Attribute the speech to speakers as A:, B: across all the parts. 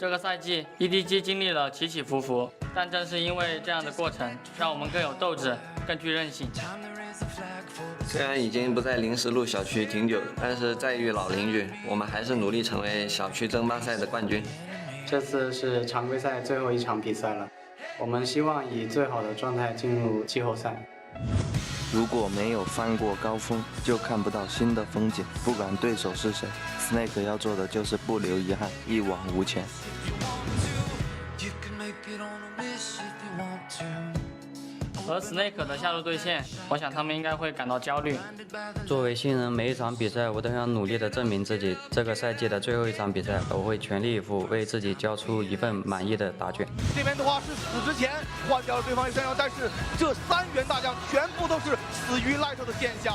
A: 这个赛季 EDG 经历了起起伏伏，但正是因为这样的过程，让我们更有斗志，更具韧性。
B: 虽然已经不在临时路小区挺久，但是在遇老邻居，我们还是努力成为小区争霸赛的冠军。
C: 这次是常规赛最后一场比赛了，我们希望以最好的状态进入季后赛。
D: 如果没有翻过高峰，就看不到新的风景。不管对手是谁 ，Snake 要做的就是不留遗憾，一往无前。
A: 和 Snake 的下路对线，我想他们应该会感到焦虑。
E: 作为新人，每一场比赛我都想努力地证明自己。这个赛季的最后一场比赛，我会全力以赴，为自己交出一份满意的答卷。
F: 这边的话是死之前换掉了对方一身伤，但是这3员大将全部都是死于赖特的线下。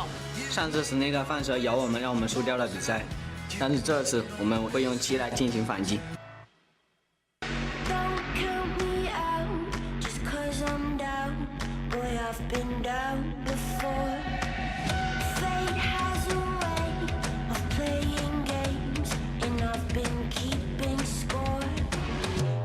G: 上次Snake放蛇咬我们，让我们输掉了比赛，但是这次我们会用7来进行反击。
H: I've been down before. Fate has a way of playing games, and I've been keeping score.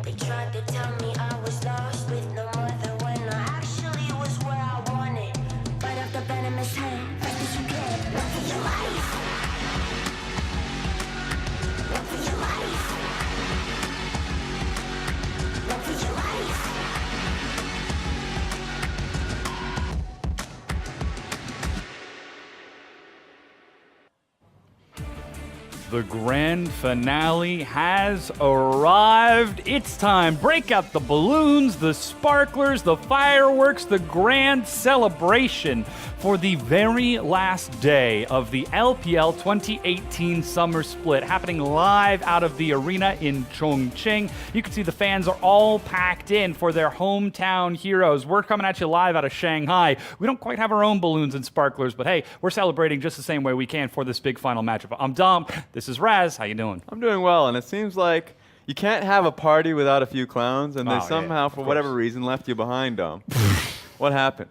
H: They tried to tell me I was lost with no mother when I actually was where I wanted. Bite off the venomous hand, fast as you can. Run for your life. Run for your life. Run for your life.
I: The grand finale has arrived. It's time. Break out the balloons, the sparklers, the fireworks, the grand celebration for the very last day of the LPL 2018 Summer Split, happening live out of the arena in Chongqing. You can see the fans are all packed in for their hometown heroes. We're coming at you live out of Shanghai. We don't quite have our own balloons and sparklers, but hey, we're celebrating just the same way we can for this big final matchup. I'm Dom. This is Raz. How you doing?
J: I'm doing well, and it seems like you can't have a party without a few clowns, and they somehow, for whatever reason, left you behind, Dom. What happened?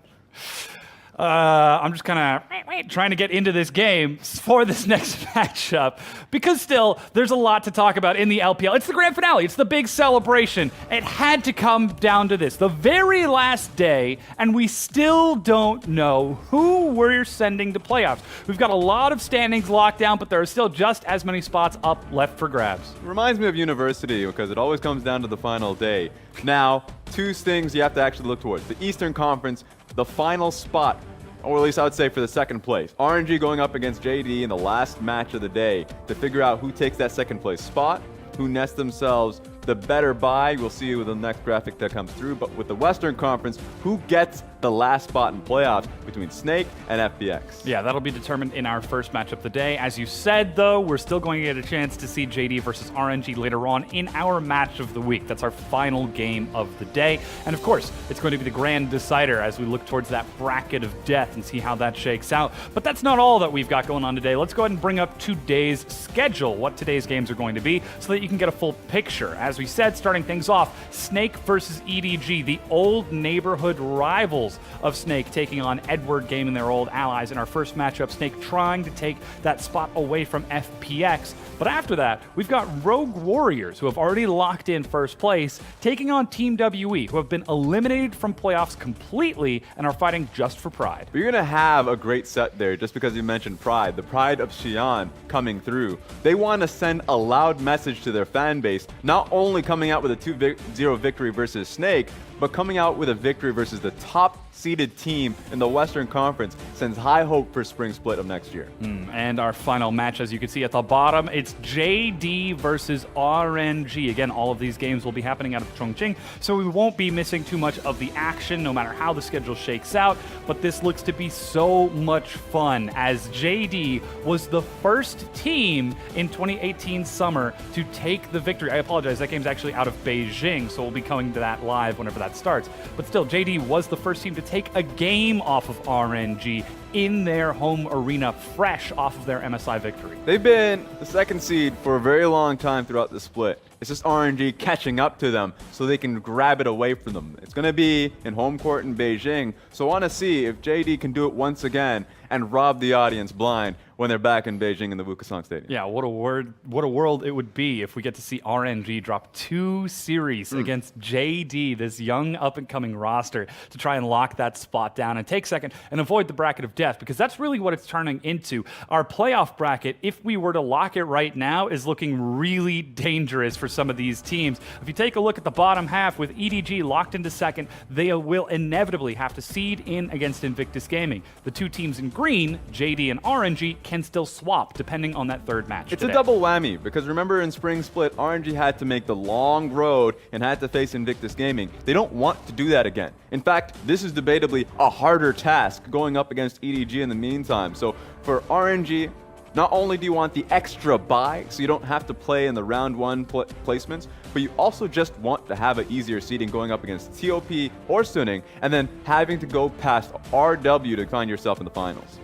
I: I'm just kind of trying to get into this game for this next matchup because still there's a lot to talk about in the LPL. It's the grand finale. It's the big celebration. It had to come down to this, the very last day, and we still don't know who we're sending to playoffs. We've got a lot of standings locked down, but there are still just as many spots up left for grabs.
J: It reminds me of university because it always comes down to the final day. Now, 2 things you have to actually look towards. The Eastern Conference, the final spot, or at least I would say for the second place. RNG going up against JD in the last match of the day to figure out who takes that second place spot, who nests themselves the better bye. We'll see with the next graphic that comes through. But with the Western Conference, who gets the last spot in playoffs between Snake and FPX?
I: Yeah, that'll be determined in our first match of the day. As you said, though, we're still going to get a chance to see JD versus RNG later on in our match of the week. That's our final game of the day. And of course, it's going to be the grand decider as we look towards that bracket of death and see how that shakes out. But that's not all that we've got going on today. Let's go ahead and bring up today's schedule, what today's games are going to be, so that you can get a full picture. As we said, starting things off, Snake versus EDG, the old neighborhood rivals of Snake taking on Edward Gaming, their old allies. In our first matchup, Snake trying to take that spot away from FPX. But after that, we've got Rogue Warriors, who have already locked in first place, taking on Team WE, who have been eliminated from playoffs completely and are fighting just for Pride.
J: But you're going to have a great set there just because you mentioned Pride, the Pride of Xi'an coming through. They want to send a loud message to their fan base, not only coming out with a 2-0 victory versus Snake, but coming out with a victory versus the top-seeded team in the Western Conference sends high hope for Spring Split of next year.
I: And our final match, as you can see at the bottom, it's JD versus RNG. Again, all of these games will be happening out of Chongqing, so we won't be missing too much of the action, no matter how the schedule shakes out. But this looks to be so much fun, as JD was the first team in 2018 summer to take the victory. I apologize, that game's actually out of Beijing, so we'll be coming to that live whenever that starts. But still, JD was the first team to take a game off of RNG in their home arena, fresh off of their MSI victory.
J: They've been the second seed for a very long time throughout the split. It's just RNG catching up to them so they can grab it away from them. It's going to be in home court in Beijing, so I want to see if JD can do it once again and rob the audience blind when they're back in Beijing in the Wukesong Stadium.
I: Yeah, what a world it would be if we get to see RNG drop 2 series against JD, this young up-and-coming roster, to try and lock that spot down and take second and avoid the bracket of death, because that's really what it's turning into. Our playoff bracket, if we were to lock it right now, is looking really dangerous for some of these teams. If you take a look at the bottom half with EDG locked into second, they will inevitably have to seed in against Invictus Gaming. The 2 teams in green, JD and RNG, can still swap depending on that third match.
J: It's
I: today.
J: a double whammy, because remember in Spring Split, RNG had to make the long road and had to face Invictus Gaming. They don't want to do that again. In fact, this is debatably a harder task going up against EDG in the meantime. So for RNG, not only do you want the extra bye, so you don't have to play in the round 1 placements, but you also just want to have an easier seeding going up against TOP or Suning, and then having to go past RW to find yourself in the finals.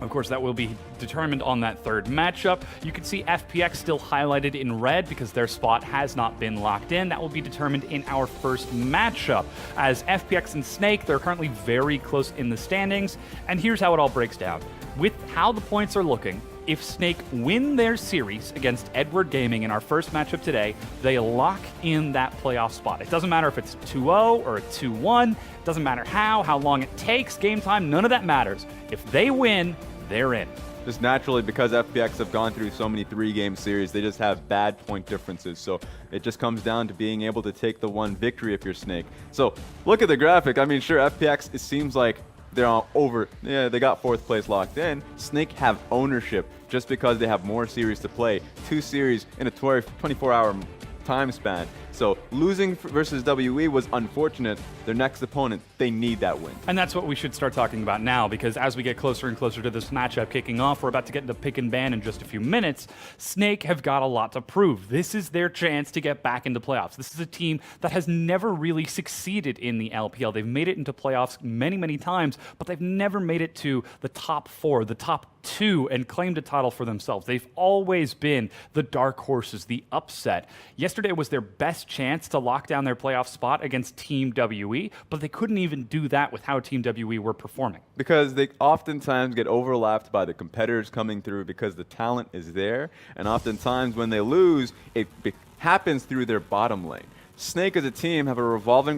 I: Of course, that will be determined on that third matchup. You can see FPX still highlighted in red because their spot has not been locked in. That will be determined in our first matchup. As FPX and Snake, they're currently very close in the standings. And here's how it all breaks down. With how the points are looking, if Snake win their series against Edward Gaming in our first matchup today, they lock in that playoff spot. It doesn't matter if it's 2-0 or a 2-1. It doesn't matter how long it takes, game time, none of that matters. If they win, they're in.
J: Just naturally, because FPX have gone through so many 3-game series, they just have bad point differences. So it just comes down to being able to take the one victory if you're Snake. So look at the graphic. I mean, sure, FPX, it seems like they're all over. Yeah, they got 4th place locked in. Snake have ownership just because they have more series to play. 2 series in a 24-hour time span. So losing versus WE was unfortunate. Their next opponent, they need that win.
I: And that's what we should start talking about now, because as we get closer and closer to this matchup kicking off, we're about to get into pick and ban in just a few minutes. Snake have got a lot to prove. This is their chance to get back into playoffs. This is a team that has never really succeeded in the LPL. They've made it into playoffs many, many times, but they've never made it to the top 4, the top 2, and claimed a title for themselves. They've always been the dark horses, the upset. Yesterday was their best chance to lock down their playoff spot against Team WE, but they couldn't even do that with how Team WE were performing.
J: Because they oftentimes get overlapped by the competitors coming through because the talent is there, and oftentimes when they lose, it happens through their bottom lane. Snake as a team have a revolving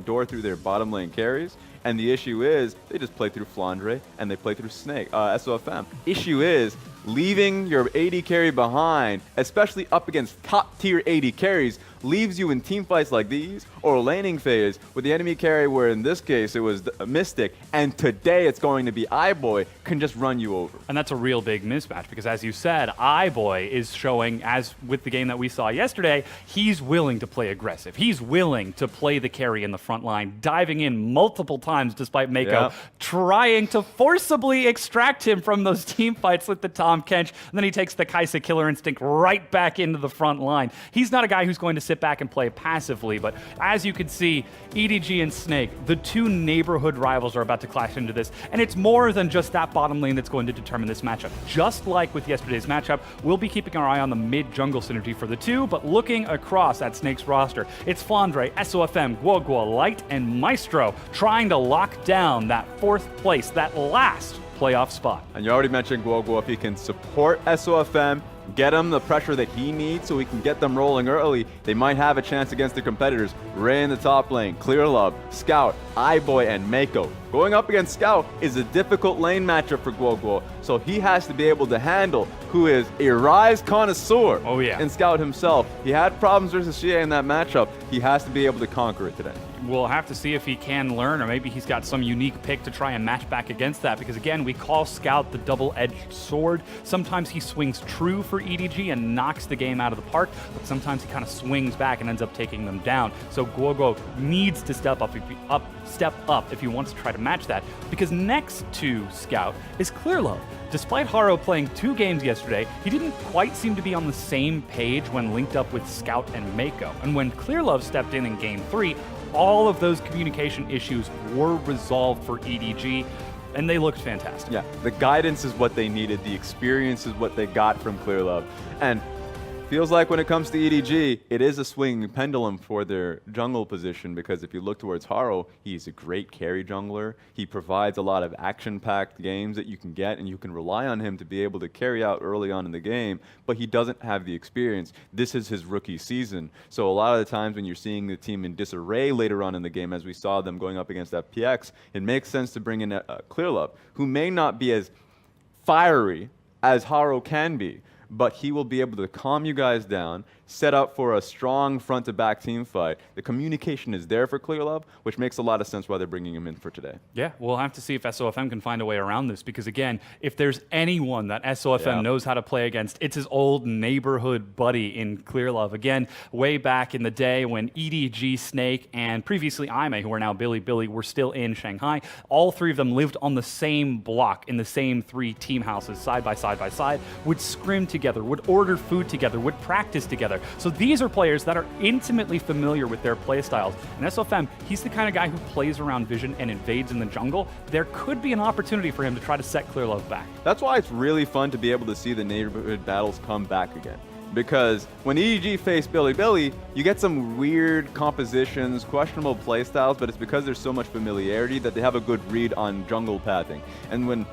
J: door through their bottom lane carries, and the issue is they just play through Flandre and they play through Snake, SOFM. Issue is leaving your AD carry behind, especially up against top tier AD carries, leaves you in team fights like these or laning phase with the enemy carry, where in this case it was Mystic, and today it's going to be iBoy, can just run you over.
I: And that's a real big mismatch, because as you said, iBoy is showing, as with the game that we saw yesterday, he's willing to play aggressive. He's willing to play the carry in the front line, diving in multiple times despite Mako trying to forcibly extract him from those team fights with the Tom Kench, and then he takes the Kaisa Killer Instinct right back into the front line. He's not a guy who's going to sit back and play passively, but as you can see, EDG and Snake, the 2 neighborhood rivals, are about to clash into this, and it's more than just that bottom lane that's going to determine this matchup. Just like with yesterday's matchup, we'll be keeping our eye on the mid-jungle synergy for the 2, but looking across at Snake's roster, it's Flandre, SOFM, Guoguo, Light, and Maestro trying to lock down that 4th place, that last playoff spot.
J: And you already mentioned Guoguo. If he can support SOFM, get him the pressure that he needs so he can get them rolling early, they might have a chance against their competitors. Ray in the top lane, Clear Love, Scout, iBoy, and Mako. Going up against Scout is a difficult lane matchup for Guoguo, so he has to be able to handle who is a Rise connoisseur.
I: Oh yeah.
J: And Scout himself. He had problems versus Xie in that matchup. He has to be able to conquer it today.
I: We'll have to see if he can learn, or maybe he's got some unique pick to try and match back against that, because again, we call Scout the double-edged sword. Sometimes he swings true for EDG and knocks the game out of the park, but sometimes he kind of swings back and ends up taking them down. So Guoguo needs to step up if he wants to try to match that, because next to Scout is Clearlove. Despite Haro playing 2 games yesterday, he didn't quite seem to be on the same page when linked up with Scout and Mako. And when Clearlove stepped in Game 3, all of those communication issues were resolved for EDG, and they looked fantastic.
J: Yeah, the guidance is what they needed. The experience is what they got from Clearlove. And Feels like when it comes to EDG, it is a swinging pendulum for their jungle position, because if you look towards Haro, he's a great carry jungler. He provides a lot of action-packed games that you can get, and you can rely on him to be able to carry out early on in the game, but he doesn't have the experience. This is his rookie season, so a lot of the times when you're seeing the team in disarray later on in the game, as we saw them going up against FPX, it makes sense to bring in Clearlove, who may not be as fiery as Haro can be, but he will be able to calm you guys down, set up for a strong front-to-back team fight. The communication is there for Clearlove, which makes a lot of sense why they're bringing him in for today.
I: Yeah, we'll have to see if SOFM can find a way around this, because again, if there's anyone that SOFM knows how to play against, it's his old neighborhood buddy in Clearlove. Again, way back in the day when EDG, Snake, and previously Aime, who are now Billy, were still in Shanghai, all three of them lived on the same block in the same 3 team houses, side by side, would scrim together, would order food together, would practice together. So these are players that are intimately familiar with their play styles. And SOFM, he's the kind of guy who plays around vision and invades in the jungle. There could be an opportunity for him to try to set Clearlove back.
J: That's why it's really fun to be able to see the neighborhood battles come back again. Because when EDG face Billy, you get some weird compositions, questionable play styles, but it's because there's so much familiarity that they have a good read on jungle pathing. And when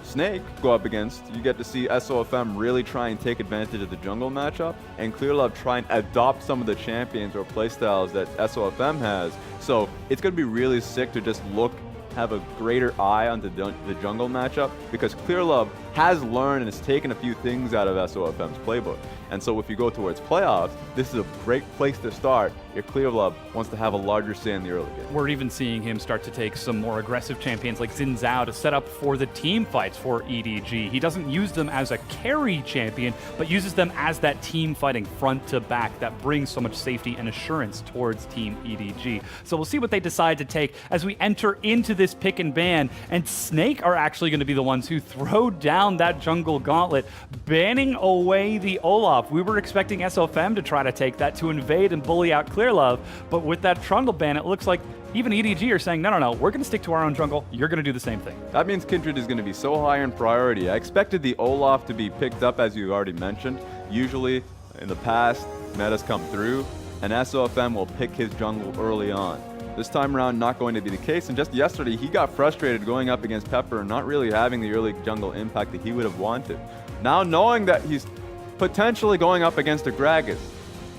J: Snake go up against, you get to see SOFM really try and take advantage of the jungle matchup, and Clearlove try and adopt some of the champions or playstyles that SOFM has. So it's going to be really sick to just have a greater eye onto the jungle matchup, because Clearlove has learned and has taken a few things out of SOFM's playbook. And so if you go towards playoffs, this is a great place to start if Clearlove wants to have a larger say in the early game.
I: We're even seeing him start to take some more aggressive champions like Xin Zhao to set up for the team fights for EDG. He doesn't use them as a carry champion, but uses them as that team fighting front to back that brings so much safety and assurance towards Team EDG. So we'll see what they decide to take as we enter into this pick and ban, and Snake are actually going to be the ones who throw down that jungle gauntlet, banning away the Olaf. We were expecting SOFM to try to take that, to invade and bully out Clearlove, but with that jungle ban, it looks like even EDG are saying, no, we're going to stick to our own jungle. You're going to do the same thing.
J: That means Kindred is going to be so high in priority. I expected the Olaf to be picked up, as you already mentioned. Usually, in the past, metas come through, and SOFM will pick his jungle early on. This time around, not going to be the case, and just yesterday, he got frustrated going up against Pepper and not really having the early jungle impact that he would have wanted. Now, knowing that he's potentially going up against a Gragas,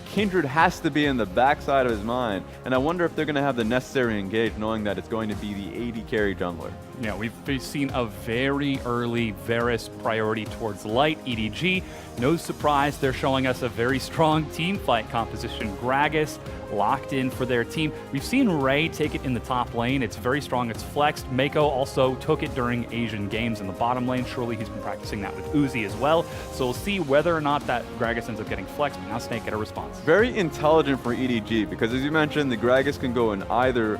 J: Kindred has to be in the backside of his mind, and I wonder if they're going to have the necessary engage, knowing that it's going to be the AD carry jungler.
I: Yeah, we've seen a very early Varus priority towards light EDG. No surprise, they're showing us a very strong team fight composition. Gragas locked in for their team. We've seen Ray take it in the top lane. It's very strong. It's flexed. Mako also took it during Asian games in the bottom lane. Surely he's been practicing that with Uzi as well. So we'll see whether or not that Gragas ends up getting flexed, but now Snake get a response.
J: Very intelligent for EDG, because as you mentioned, the Gragas can go in either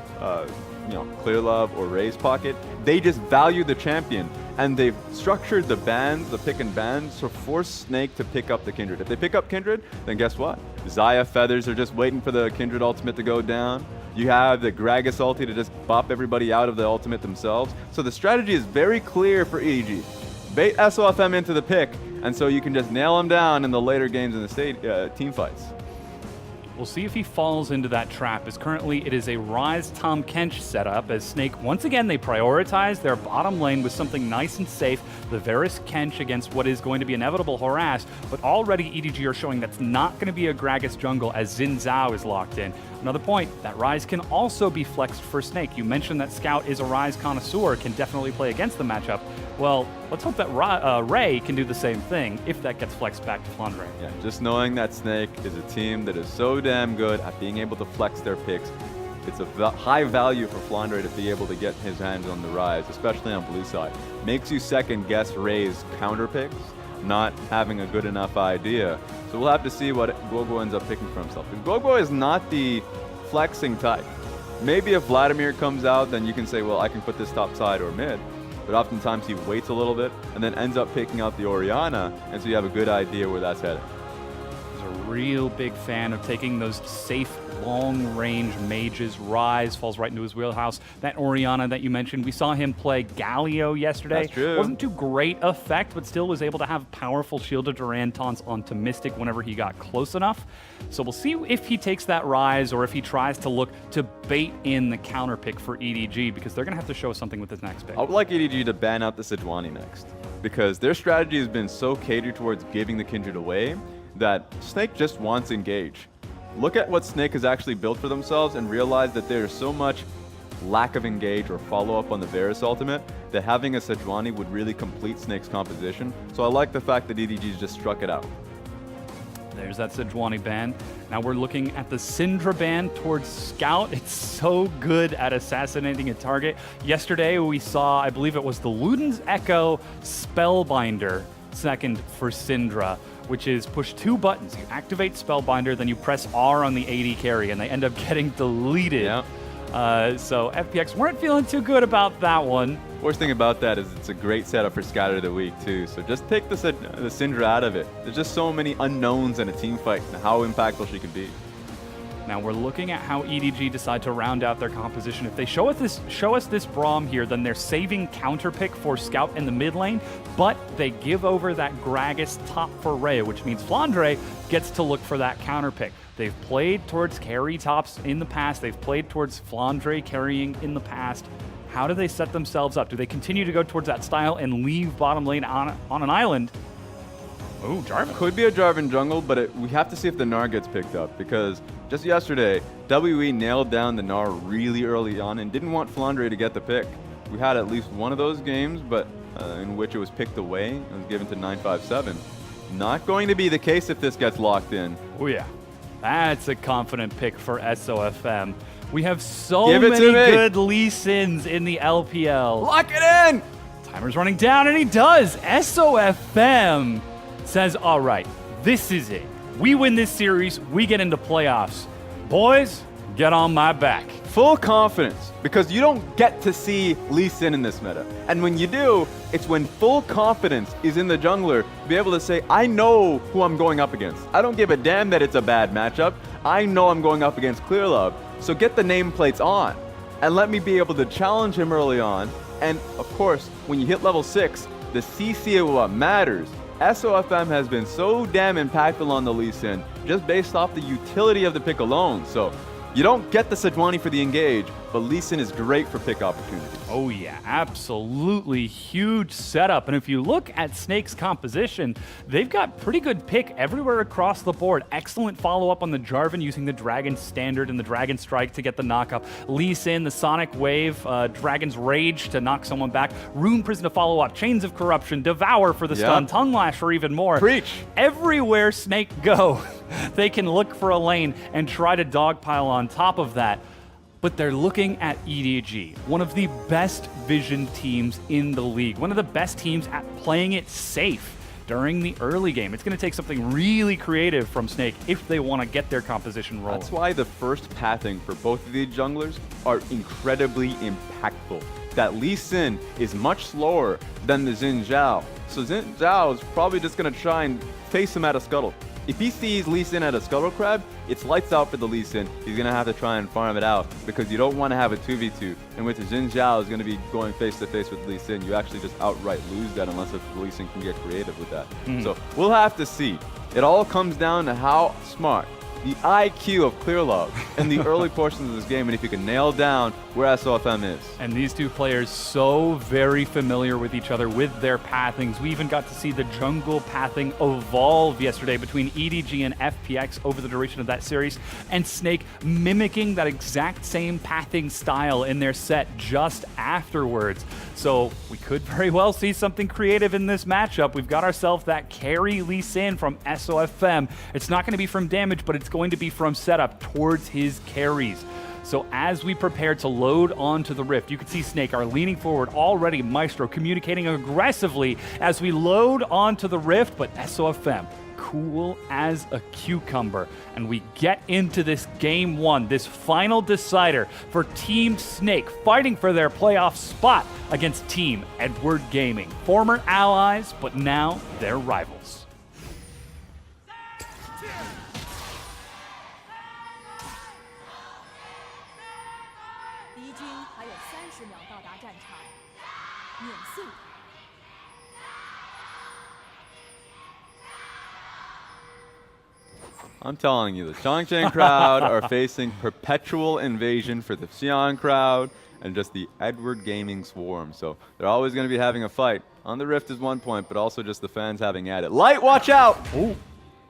J: Clearlove or Ray's pocket. They just value the champion, and they've structured the bans, the pick and bans, to force Snake to pick up the Kindred. If they pick up Kindred, then guess what? Xayah feathers are just waiting for the Kindred ultimate to go down. You have the Gragas ulti to just bop everybody out of the ultimate themselves. So the strategy is very clear for EDG. Bait SOFM into the pick, and so you can just nail them down in the later games in the team fights.
I: We'll see if he falls into that trap, as currently it is a Ryze Tahm Kench setup, as Snake, once again, they prioritize their bottom lane with something nice and safe, the Varus Kench against what is going to be inevitable harass, but already EDG are showing that's not going to be a Gragas jungle as Xin Zhao is locked in. Another point, that Ryze can also be flexed for Snake. You mentioned that Scout is a Ryze connoisseur, can definitely play against the matchup. Well, let's hope that Ray can do the same thing if that gets flexed back to Flandre.
J: Yeah, just knowing that Snake is a team that is so damn good at being able to flex their picks, it's a high value for Flandre to be able to get his hands on the Ryze, especially on blue side. Makes you second guess Ray's counter picks, not having a good enough idea. So we'll have to see what Gogo ends up picking for himself. Because Gogo is not the flexing type. Maybe if Vladimir comes out, then you can say, well, I can put this top side or mid. But oftentimes he waits a little bit and then ends up picking out the Orianna, and so you have a good idea where that's headed.
I: There's a real big fan of taking those safe, long-range mages. Rise falls right into his wheelhouse. That Orianna that you mentioned, we saw him play Galio yesterday.
J: That's true.
I: Wasn't too great effect, but still was able to have powerful shielded Duran taunts onto Mystic whenever he got close enough. So we'll see if he takes that Rise or if he tries to look to bait in the counter pick for EDG, because they're going to have to show us something with his next pick.
J: I would like EDG to ban out the Sejuani next, because their strategy has been so catered towards giving the Kindred away that Snake just wants engage. Look at what Snake has actually built for themselves and realize that there's so much lack of engage or follow-up on the Varus ultimate that having a Sejuani would really complete Snake's composition. So I like the fact that EDG's just struck it out.
I: There's that Sejuani ban. Now we're looking at the Syndra ban towards Scout. It's so good at assassinating a target. Yesterday we saw, I believe it was the Luden's Echo Spellbinder second for Syndra, which is push 2 buttons. You activate Spellbinder, then you press R on the AD carry, and they end up getting deleted.
J: Yeah.
I: So FPX weren't feeling too good about that one.
J: Worst thing about that is it's a great setup for Scatter of the Week too. So just take the Syndra out of it. There's just so many unknowns in a team fight and how impactful she can be.
I: Now we're looking at how EDG decide to round out their composition. If they show us this Braum here, then they're saving counter pick for Scout in the mid lane, but they give over that Gragas top for Rhea, which means Flandre gets to look for that counter pick. They've played towards carry tops in the past. They've played towards Flandre carrying in the past. How do they set themselves up? Do they continue to go towards that style and leave bottom lane on an island? Oh, Jarvan.
J: Could be a Jarvan jungle, but we have to see if the Gnar gets picked up, because just yesterday, WE nailed down the Gnar really early on and didn't want Flandre to get the pick. We had at least one of those games, but in which it was picked away and was given to 957. Not going to be the case if this gets locked in.
I: Oh yeah, that's a confident pick for SOFM. We have so
J: Give it to
I: many
J: me.
I: good Lee Sins in the LPL.
J: Lock it in!
I: Timer's running down, and he does. SOFM says, all right, this is it. We win this series, we get into playoffs. Boys, get on my back.
J: Full confidence, because you don't get to see Lee Sin in this meta. And when you do, it's when full confidence is in the jungler to be able to say, I know who I'm going up against. I don't give a damn that it's a bad matchup. I know I'm going up against Clearlove. So get the nameplates on and let me be able to challenge him early on. And of course, when you hit level 6, the CC is what matters. SOFM has been so damn impactful on the Lee Sin just based off the utility of the pick alone. So you don't get the Sejuani for the engage, but Lee Sin is great for pick opportunities.
I: Oh yeah, absolutely huge setup. And if you look at Snake's composition, they've got pretty good pick everywhere across the board. Excellent follow-up on the Jarvan using the Dragon Standard and the Dragon Strike to get the knockup. Lee Sin, the Sonic Wave, Dragon's Rage to knock someone back. Rune Prison to follow up. Chains of Corruption, Devour for the stun, Tongue Lash for even more.
J: Preach!
I: Everywhere Snake go, they can look for a lane and try to dogpile on top of that. But they're looking at EDG, one of the best vision teams in the league, one of the best teams at playing it safe during the early game. It's going to take something really creative from Snake if they want to get their composition rolling.
J: That's why the first pathing for both of these junglers are incredibly impactful. That Lee Sin is much slower than the Xin Zhao. So Xin Zhao is probably just going to try and face him at a scuttle. If he sees Lee Sin at a Scuttle Crab, it's lights out for the Lee Sin. He's going to have to try and farm it out because you don't want to have a 2v2. And with the Xin Zhao is going to be going face-to-face with Lee Sin, you actually just outright lose that unless if Lee Sin can get creative with that. So we'll have to see. It all comes down to how smart the IQ of Clearlove in the early portions of this game, and if you can nail down where SOFM is.
I: And these two players so very familiar with each other with their pathings. We even got to see the jungle pathing evolve yesterday between EDG and FPX over the duration of that series, and Snake mimicking that exact same pathing style in their set just afterwards. So we could very well see something creative in this matchup. We've got ourselves that carry Lee Sin from SOFM. It's not going to be from damage, but it's going to be from setup towards his carries. So as we prepare to load onto the Rift, you can see Snake are leaning forward already, Maestro communicating aggressively as we load onto the Rift, but SOFM cool as a cucumber. And we get into this game one, this final decider for Team Snake, fighting for their playoff spot against Team Edward Gaming. Former allies, but now they're rivals.
J: I'm telling you, the Chongqing crowd are facing perpetual invasion for the Xi'an crowd and just the Edward Gaming swarm. So they're always going to be having a fight. On the Rift is 1 point, but also just the fans having at it. Light, watch out!
I: Ooh,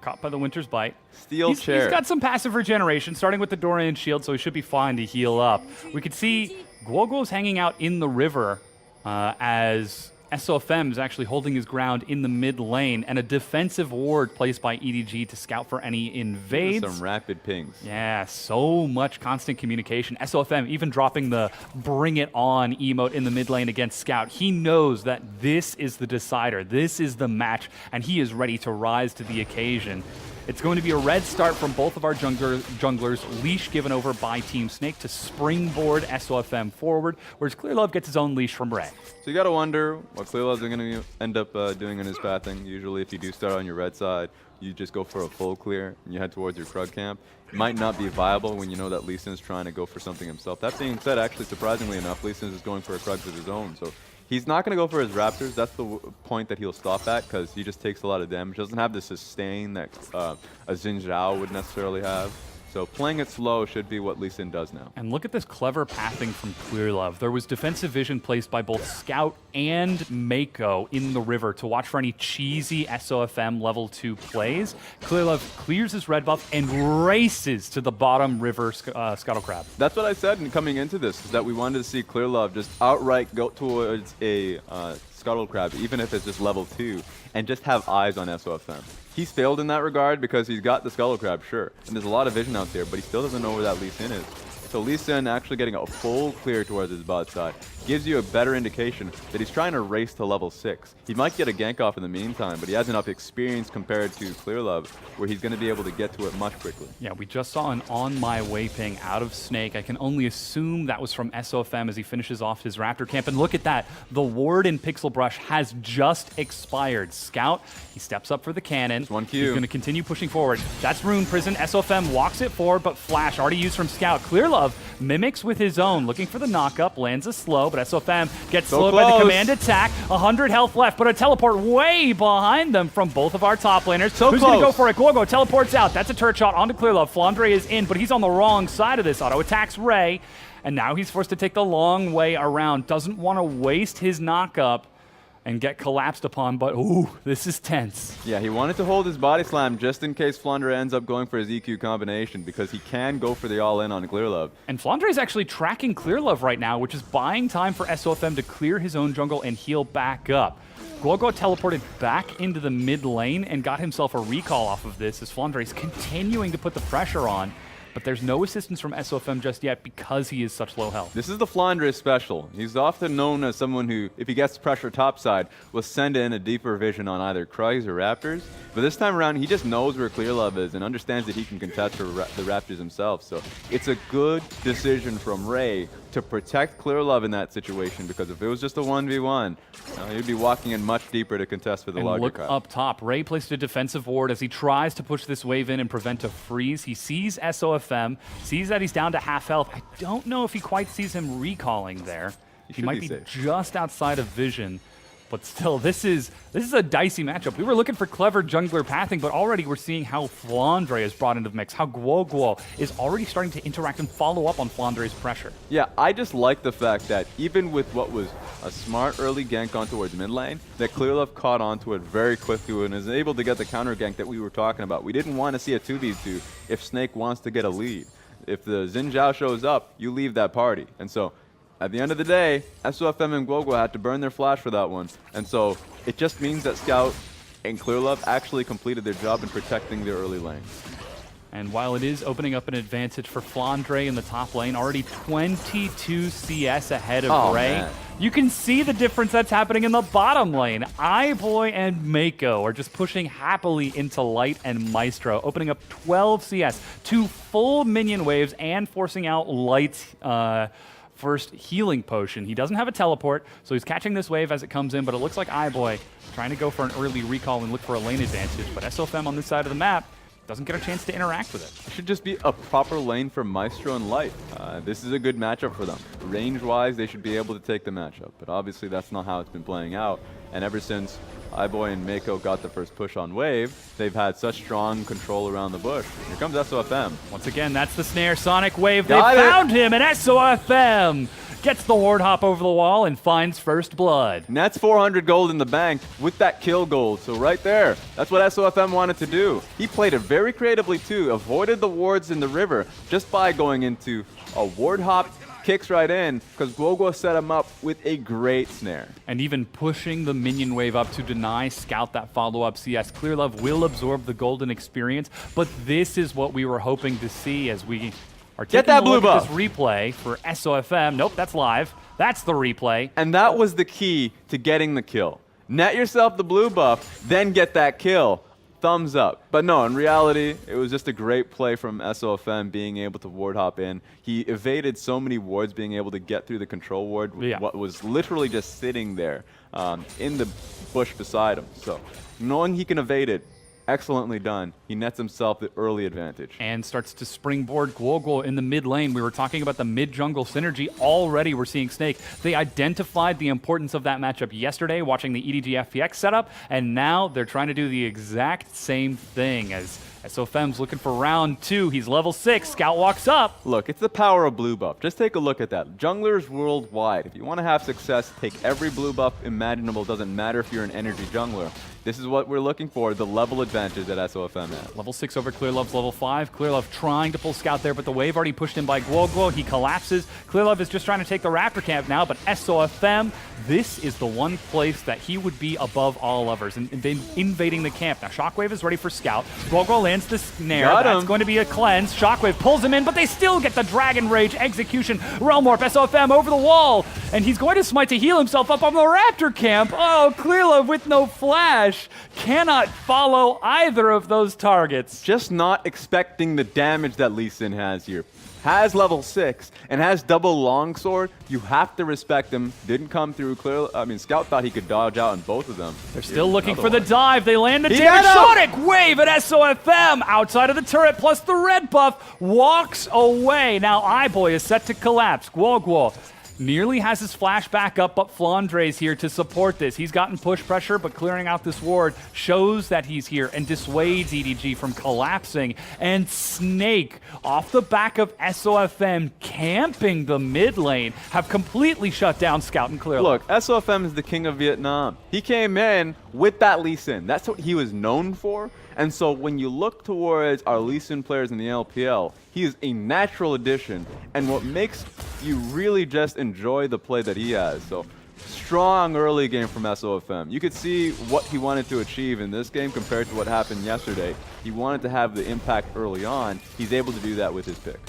I: caught by the Winter's Bite.
J: Steel chair.
I: He's got some passive regeneration, starting with the Dorian shield, so he should be fine to heal up. We could see Guoguo's hanging out in the river as SOFM is actually holding his ground in the mid lane, and a defensive ward placed by EDG to scout for any invades.
J: Some rapid pings.
I: Yeah, so much constant communication. SOFM even dropping the bring it on emote in the mid lane against Scout. He knows that this is the decider, this is the match, and he is ready to rise to the occasion. It's going to be a red start from both of our junglers. Leash given over by Team Snake to springboard SOFM forward, whereas Clearlove gets his own leash from Ray.
J: So you got to wonder what Clearlove's going to end up doing in his pathing. Usually if you do start on your red side, you just go for a full clear and you head towards your Krug camp. It might not be viable when you know that Lee Sin's trying to go for something himself. That being said, actually, surprisingly enough, Lee Sin is going for a Krug of his own. So he's not going to go for his Raptors. That's the point that he'll stop at, because he just takes a lot of damage. Doesn't have the sustain that a Xin Zhao would necessarily have. So playing it slow should be what Lee Sin does now.
I: And look at this clever pathing from Clearlove. There was defensive vision placed by both Scout and Mako in the river to watch for any cheesy SOFM level 2 plays. Clearlove clears his red buff and races to the bottom river Scuttle Crab.
J: That's what I said in coming into this, is that we wanted to see Clearlove just outright go towards a Scuttle Crab, even if it's just level 2, and just have eyes on SOFM. He's failed in that regard because he's got the Scuttle Crab, sure, and there's a lot of vision out there, but he still doesn't know where that Lee Sin is. So Lee Sin actually getting a full clear towards his bot side gives you a better indication that he's trying to race to level 6. He might get a gank off in the meantime, but he has enough experience compared to Clearlove where he's going to be able to get to it much quickly.
I: Yeah, we just saw an on my way ping out of Snake. I can only assume that was from SOFM as he finishes off his Raptor camp. And look at that. The ward in Pixel Brush has just expired. Scout, he steps up for the cannon.
J: Just 1 Q.
I: He's going to continue pushing forward. That's Rune Prison. SOFM walks it forward, but Flash already used from Scout. Clearlove mimics with his own, looking for the knock-up, lands a slow, but SOFM gets slowed by the command attack. 100 health left, but a teleport way behind them from both of our top laners. Who's going to go for it? Guoguo teleports out. That's a turret shot onto Clearlove. Flandre is in, but he's on the wrong side of this. Auto attacks Ray, and now he's forced to take the long way around. Doesn't want to waste his knock-up and get collapsed upon, but ooh, this is tense.
J: Yeah, he wanted to hold his body slam just in case Flandre ends up going for his EQ combination, because he can go for the all-in on Clearlove.
I: And Flandre is actually tracking Clearlove right now, which is buying time for SOFM to clear his own jungle and heal back up. Guoguo teleported back into the mid lane and got himself a recall off of this as Flandre is continuing to put the pressure on. But there's no assistance from SOFM just yet because he is such low health.
J: This is the Flandre special. He's often known as someone who, if he gets pressure topside, will send in a deeper vision on either Krugs or Raptors. But this time around, he just knows where Clearlove is and understands that he can contest the Raptors himself. So it's a good decision from Ray to protect Clearlove in that situation, because if it was just a 1v1, he'd be walking in much deeper to contest for the larger
I: look
J: crowd.
I: Up top, Ray placed a defensive ward as he tries to push this wave in and prevent a freeze. He sees SOFM, sees that he's down to half health. I don't know if he quite sees him recalling there. He might be just outside of vision. But still, this is a dicey matchup. We were looking for clever jungler pathing, but already we're seeing how Flandre is brought into the mix, how Guoguo is already starting to interact and follow up on Flandre's pressure.
J: Yeah, I just like the fact that even with what was a smart early gank on towards mid lane, that Clearlove caught onto it very quickly and is able to get the counter gank that we were talking about. We didn't want to see a 2v2 if Snake wants to get a lead. If the Xin Zhao shows up, you leave that party. And so at the end of the day, SOFM and Guoguo had to burn their flash for that one. And so it just means that Scout and Clearlove actually completed their job in protecting their early lane.
I: And while it is opening up an advantage for Flandre in the top lane, already 22 CS ahead of Ray.
J: Man.
I: You can see the difference that's happening in the bottom lane. iBoy and Mako are just pushing happily into Light and Maestro, opening up 12 CS, 2 full minion waves, and forcing out Light's first healing potion. He doesn't have a teleport, so he's catching this wave as it comes in, but it looks like iBoy trying to go for an early recall and look for a lane advantage. But SOFM on this side of the map doesn't get a chance to interact with it.
J: It should just be a proper lane for Maestro and Light. This is a good matchup for them. Range-wise, they should be able to take the matchup, but obviously that's not how it's been playing out. And ever since iBoy and Mako got the first push on Wave, they've had such strong control around the bush. Here comes SOFM.
I: Once again, that's the snare. Sonic Wave, they
J: Got it.
I: found him, and SOFM gets the ward hop over the wall and finds first blood.
J: And that's 400 gold in the bank with that kill gold. So right there, that's what SOFM wanted to do. He played it very creatively too, avoided the wards in the river just by going into a ward hop, kicks right in, because Guoguo set him up with a great snare.
I: And even pushing the minion wave up to deny Scout that follow-up CS. Clearlove will absorb the golden experience, but this is what we were hoping to see as we are
J: Get
I: taking
J: that
I: a look
J: blue
I: at
J: buff.
I: this replay for SOFM. Nope, that's live. That's the replay.
J: And that was the key to getting the kill. Net yourself the blue buff, then get that kill. Thumbs up. But no, in reality, it was just a great play from SOFM being able to ward hop in. He evaded so many wards, being able to get through the control ward, what was literally just sitting there in the bush beside him. So knowing he can evade it, excellently done. He nets himself the early advantage.
I: And starts to springboard Guoguo in the mid lane. We were talking about the mid-jungle synergy. Already we're seeing Snake. They identified the importance of that matchup yesterday, watching the EDG FPX setup, and now they're trying to do the exact same thing as SOFM's looking for round 2. He's level 6. Scout walks up.
J: Look, it's the power of blue buff. Just take a look at that. Junglers worldwide, if you want to have success, take every blue buff imaginable. Doesn't matter if you're an energy jungler. This is what we're looking for, the level advantage that SOFM has.
I: Level 6 over Clearlove's level 5. Clearlove trying to pull Scout there, but the wave already pushed in by Guoguo. He collapses. Clearlove is just trying to take the Raptor camp now, but SOFM, this is the one place that he would be above all others, and invading the camp. Now Shockwave is ready for Scout. Guoguo lands the snare. That's going to be a cleanse. Shockwave pulls him in, but they still get the Dragon Rage execution. Realm Warp, SOFM over the wall, and he's going to smite to heal himself up on the Raptor camp. Oh, Clearlove with no flash cannot follow either of those targets.
J: Just not expecting the damage that Lee Sin has here. Has level 6 and has double longsword. You have to respect him. Didn't come through clear. I mean, Scout thought he could dodge out on both of them.
I: They're still looking for the dive. They land the
J: He
I: damage.
J: got him!
I: Sonic Wave at SOFM outside of the turret, plus the red buff walks away. Now iBoy is set to collapse. Guoguo nearly has his flash back up, but Flandre's here to support this. He's gotten push pressure, but clearing out this ward shows that he's here and dissuades EDG from collapsing. And Snake, off the back of SOFM camping the mid lane, have completely shut down Scout and Clearlove.
J: Look, SOFM is the king of Vietnam. He came in with that Lee Sin. That's what he was known for. And so when you look towards our Lee Sin players in the LPL, he is a natural addition, and what makes you really just enjoy the play that he has. So strong early game from SOFM. You could see what he wanted to achieve in this game compared to what happened yesterday. He wanted to have the impact early on. He's able to do that with his pick.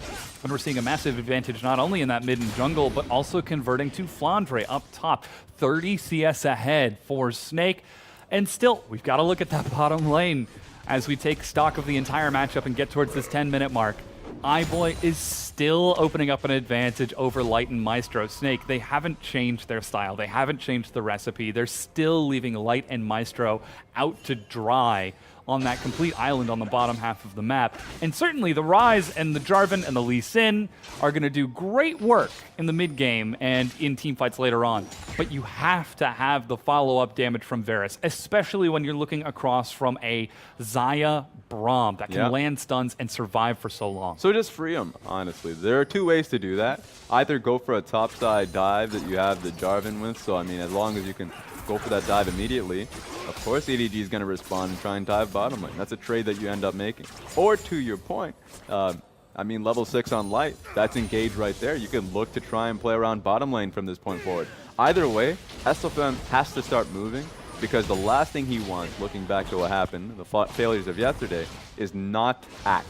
I: And we're seeing a massive advantage not only in that mid and jungle, but also converting to Flandre up top. 30 CS ahead for Snake. And still, we've got to look at that bottom lane as we take stock of the entire matchup and get towards this 10-minute mark. iBoy is still opening up an advantage over Light and Maestro. Snake, they haven't changed their style. They haven't changed the recipe. They're still leaving Light and Maestro out to dry on that complete island on the bottom half of the map. And certainly the Ryze and the Jarvan and the Lee Sin are going to do great work in the mid game and in team fights later on. But you have to have the follow-up damage from Varus, especially when you're looking across from a Xayah Braum that can land stuns and survive for so long.
J: So just free him, honestly. There are two ways to do that. Either go for a topside dive that you have the Jarvan with, so I mean, as long as you can go for that dive immediately, of course EDG is going to respond and try and dive bottom lane. That's a trade that you end up making. Or to your point, I mean, level 6 on Light, that's engaged right there. You can look to try and play around bottom lane from this point forward. Either way, SOFM has to start moving, because the last thing he wants, looking back to what happened, the failures of yesterday, is not act.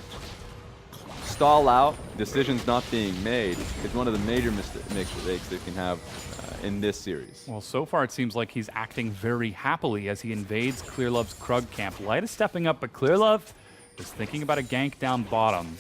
J: Stall out, decisions not being made, is one of the major mistakes they can have in this series.
I: Well, so far it seems like he's acting very happily as he invades Clearlove's Krug camp. Light is stepping up, but Clearlove is thinking about a gank down bottom.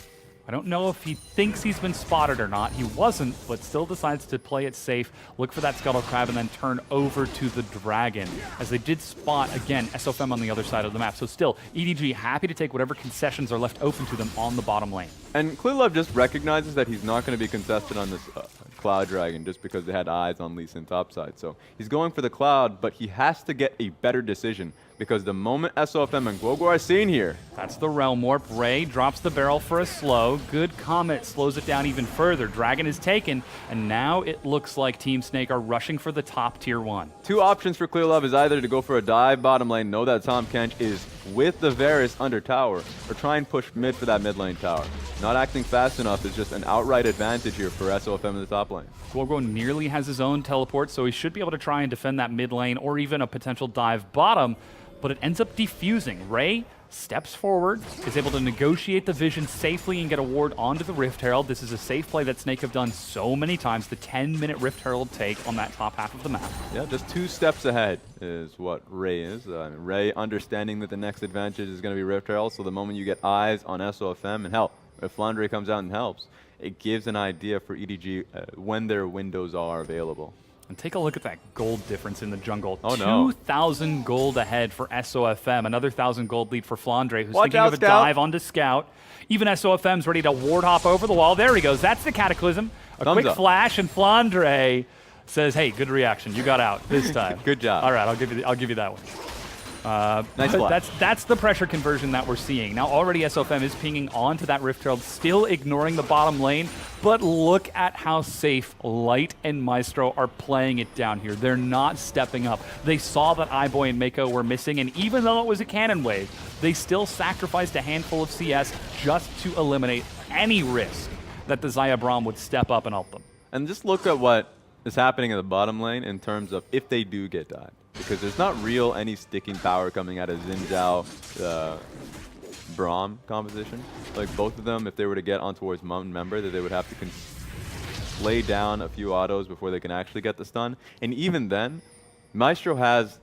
I: I don't know if he thinks he's been spotted or not. He wasn't, but still decides to play it safe, look for that Scuttle Crab, and then turn over to the Dragon, as they did spot, again, SOFM on the other side of the map. So still, EDG happy to take whatever concessions are left open to them on the bottom lane.
J: And Clearlove just recognizes that he's not going to be contested on this Cloud Dragon just because they had eyes on Lee Sin topside. So he's going for the Cloud, but he has to get a better decision because the moment SOFM and Guoguo are seen here.
I: That's the Realm Warp. Ray drops the barrel for a slow. Good Comet slows it down even further. Dragon is taken, and now it looks like Team Snake are rushing for the top tier 1.
J: Two options for Clearlove is either to go for a dive bottom lane, know that Tahm Kench is with the Varus under tower, or try and push mid for that mid lane tower. Not acting fast enough is just an outright advantage here for SOFM in the top lane.
I: Guoguo nearly has his own teleport, so he should be able to try and defend that mid lane or even a potential dive bottom, but it ends up defusing. Ray steps forward, is able to negotiate the vision safely and get a ward onto the Rift Herald. This is a safe play that Snake have done so many times, the 10-minute Rift Herald take on that top half of the map.
J: Yeah, just 2 steps ahead is what Ray is. Ray understanding that the next advantage is going to be Rift Herald, so the moment you get eyes on SOFM, and hell, if Flandre comes out and helps, it gives an idea for EDG when their windows are available.
I: And take a look at that gold difference in the jungle.
J: Oh, no.
I: 2,000 gold ahead for SOFM. Another 1,000 gold lead for Flandre, who's
J: Watch
I: thinking
J: out,
I: of a
J: Scout.
I: dive onto Scout. Even SOFM's ready to ward hop over the wall. There he goes. That's the Cataclysm. A
J: Thumbs
I: quick
J: up.
I: flash, and Flandre says, "Hey, good reaction. You got out this time."
J: Good job.
I: All right, I'll give you that one.
J: Nice flash.
I: That's the pressure conversion that we're seeing. Now already SOFM is pinging onto that Rift Herald, still ignoring the bottom lane, but look at how safe Light and Maestro are playing it down here. They're not stepping up. They saw that iBoy and Mako were missing, and even though it was a cannon wave, they still sacrificed a handful of CS just to eliminate any risk that the Xayah Braum would step up and help them.
J: And just look at what is happening in the bottom lane in terms of if they do get dive. Because there's not real any sticking power coming out of Xin Zhao, Braum composition. Like both of them, if they were to get on towards Mountain Member, that they would have to lay down a few autos before they can actually get the stun. And even then, Maestro has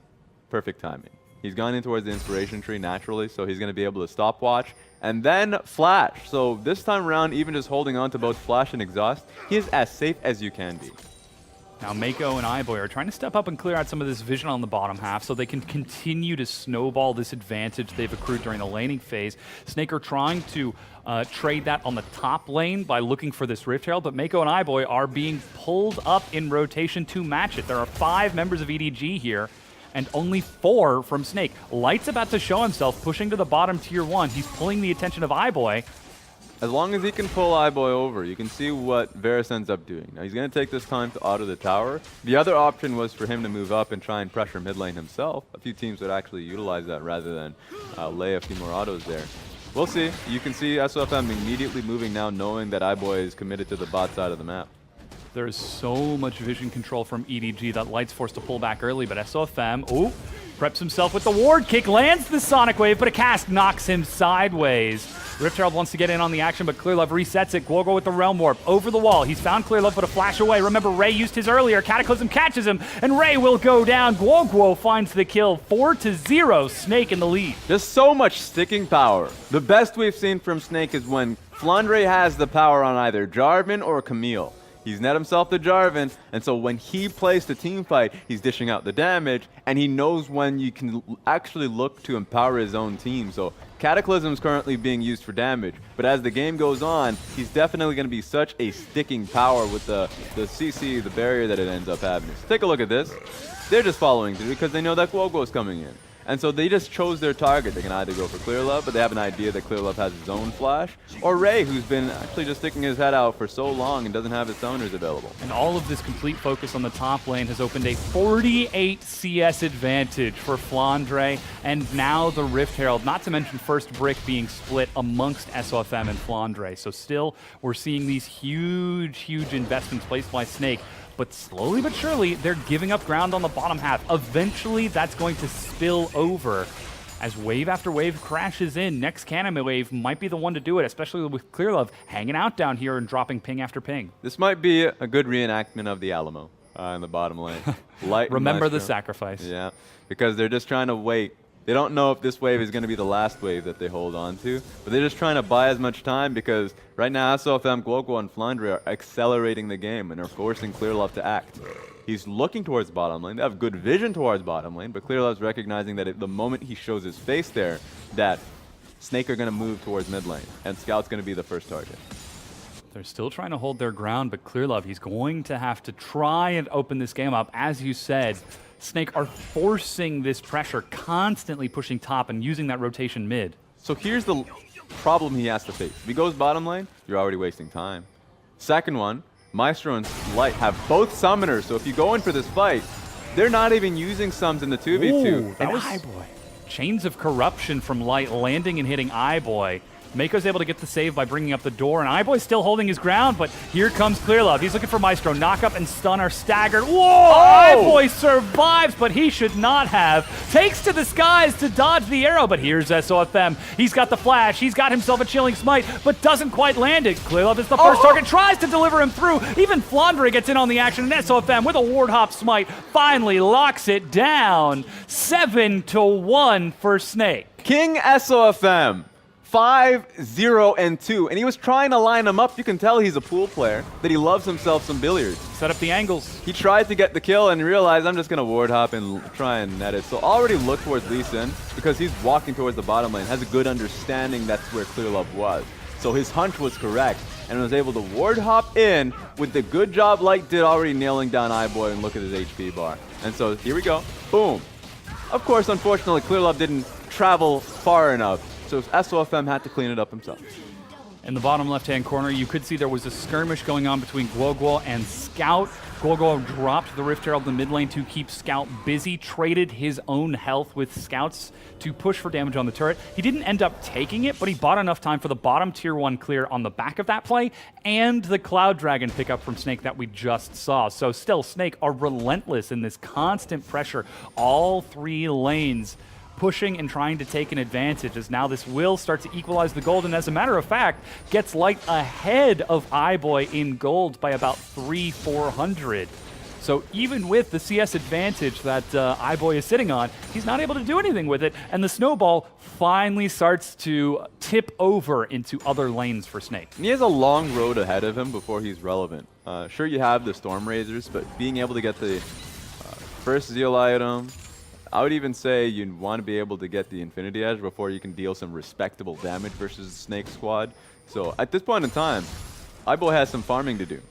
J: perfect timing. He's gone in towards the Inspiration Tree naturally, so he's going to be able to stopwatch and then flash. So this time around, even just holding on to both flash and exhaust, he is as safe as you can be.
I: Now Mako and iBoy are trying to step up and clear out some of this vision on the bottom half so they can continue to snowball this advantage they've accrued during the laning phase. Snake are trying to trade that on the top lane by looking for this Rift Herald, but Mako and iBoy are being pulled up in rotation to match it. There are 5 members of EDG here, and only 4 from Snake. Light's about to show himself, pushing to the bottom tier 1. He's pulling the attention of iBoy.
J: As long as he can pull iBoy over, you can see what Varus ends up doing. Now he's going to take this time to auto the tower. The other option was for him to move up and try and pressure mid lane himself. A few teams would actually utilize that rather than lay a few more autos there. We'll see. You can see SOFM immediately moving now, knowing that iBoy is committed to the bot side of the map.
I: There is so much vision control from EDG that Light's forced to pull back early, but SOFM, preps himself with the ward kick, lands the Sonic Wave, but a cast knocks him sideways. Rift Herald wants to get in on the action, but Clearlove resets it. Guoguo with the Realm Warp over the wall. He's found Clearlove, but a flash away. Remember, Ray used his earlier. Cataclysm catches him, and Ray will go down. Guoguo finds the kill. 4-0, Snake in the lead.
J: There's so much sticking power. The best we've seen from Snake is when Flandre has the power on either Jarvan or Camille. He's net himself to Jarvan, and so when he plays the team fight, he's dishing out the damage, and he knows when you can actually look to empower his own team. So Cataclysm is currently being used for damage, but as the game goes on, he's definitely going to be such a sticking power with the CC, the barrier that it ends up having. So take a look at this. They're just following through because they know that Guoguo is coming in. And so they just chose their target. They can either go for Clearlove, but they have an idea that Clearlove has his own flash, or Ray, who's been actually just sticking his head out for so long and doesn't have his summoners available.
I: And all of this complete focus on the top lane has opened a 48 CS advantage for Flandre, and now the Rift Herald, not to mention first brick being split amongst SOFM and Flandre. So still, we're seeing these huge investments placed by Snake. But slowly but surely, they're giving up ground on the bottom half. Eventually, that's going to spill over as wave after wave crashes in. Next cannon wave might be the one to do it, especially with Clearlove hanging out down here and dropping ping after ping.
J: This might be a good reenactment of the Alamo in the bottom lane. Light
I: Remember
J: Maestro.
I: the sacrifice.
J: Yeah, because they're just trying to wait. They don't know if this wave is going to be the last wave that they hold on to, but they're just trying to buy as much time because right now SOFM, Guoguo, and Flandre are accelerating the game and are forcing Clearlove to act. He's looking towards bottom lane. They have good vision towards bottom lane, but Clearlove's recognizing that the moment he shows his face there, that Snake are going to move towards mid lane, and Scout's going to be the first target.
I: They're still trying to hold their ground, but Clearlove, he's going to have to try and open this game up. As you said, Snake are forcing this pressure, constantly pushing top and using that rotation mid.
J: So here's the problem he has to face. If he goes bottom lane, you're already wasting time. Second one, Maestro and Light have both summoners, so if you go in for this fight, they're not even using sums in the 2v2.
I: Ooh, that was Eyeboy. Chains of Corruption from Light landing and hitting Eyeboy. Mako's able to get the save by bringing up the door, and Eyeboy's still holding his ground, but here comes Clearlove. He's looking for Maestro. Knock up and stun are staggered. Whoa!
J: Oh!
I: Eyeboy survives, but he should not have. Takes to the skies to dodge the arrow, but here's SOFM. He's got the flash. He's got himself a chilling smite, but doesn't quite land it. Clearlove is the first target, tries to deliver him through. Even Flandre gets in on the action, and SOFM with a ward hop smite finally locks it down. 7-1 for Snake.
J: King SOFM. 5-0-2, and he was trying to line him up. You can tell he's a pool player, that he loves himself some billiards.
I: Set up the angles.
J: He tried to get the kill and realized I'm just going to ward hop and try and net it. So already look towards Lee Sin because he's walking towards the bottom lane, has a good understanding that's where Clearlove was. So his hunch was correct and was able to ward hop in with the good job Light did already nailing down Eyeboy, and look at his HP bar. And so here we go. Boom. Of course, unfortunately, Clearlove didn't travel far enough. So SOFM had to clean it up himself.
I: In the bottom left-hand corner, you could see there was a skirmish going on between Guoguo and Scout. Guoguo dropped the Rift Herald in the mid lane to keep Scout busy, traded his own health with Scouts to push for damage on the turret. He didn't end up taking it, but he bought enough time for the bottom tier 1 clear on the back of that play and the Cloud Dragon pickup from Snake that we just saw. So still, Snake are relentless in this constant pressure. All 3 lanes pushing and trying to take an advantage, as now this will start to equalize the gold, and as a matter of fact, gets Light ahead of Eyeboy in gold by about 300-400. So even with the CS advantage that Eyeboy is sitting on, he's not able to do anything with it, and the snowball finally starts to tip over into other lanes for Snake.
J: And he has a long road ahead of him before he's relevant. Sure, you have the Storm Razors, but being able to get the first Zeal item, I would even say you'd want to be able to get the Infinity Edge before you can deal some respectable damage versus the Snake squad. So at this point in time, Eyeboy has some farming to do.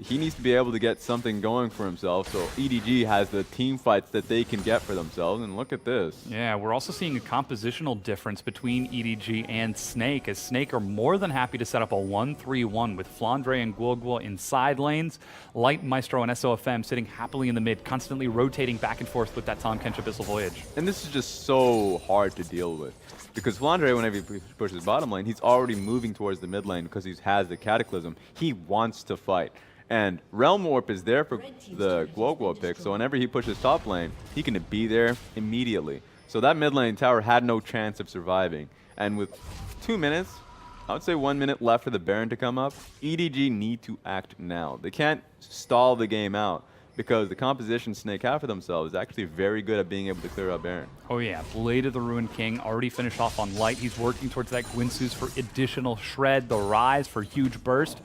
J: He needs to be able to get something going for himself, so EDG has the team fights that they can get for themselves, and look at this.
I: Yeah, we're also seeing a compositional difference between EDG and Snake, as Snake are more than happy to set up a 1-3-1 with Flandre and Guoguo in side lanes, Light, Maestro, and SOFM sitting happily in the mid, constantly rotating back and forth with that Tahm Kench Abyssal Voyage.
J: And this is just so hard to deal with, because Flandre, whenever he pushes bottom lane, he's already moving towards the mid lane because he has the Cataclysm. He wants to fight. And Realm Warp is there for the Guoguo pick, so whenever he pushes top lane, he can be there immediately. So that mid lane tower had no chance of surviving. And with 2 minutes, I would say 1 minute left for the Baron to come up, EDG need to act now. They can't stall the game out, because the composition Snake have for themselves is actually very good at being able to clear out Baron.
I: Oh yeah, Blade of the Ruined King already finished off on Light. He's working towards that Gwynsus for additional shred, the Rise for huge burst.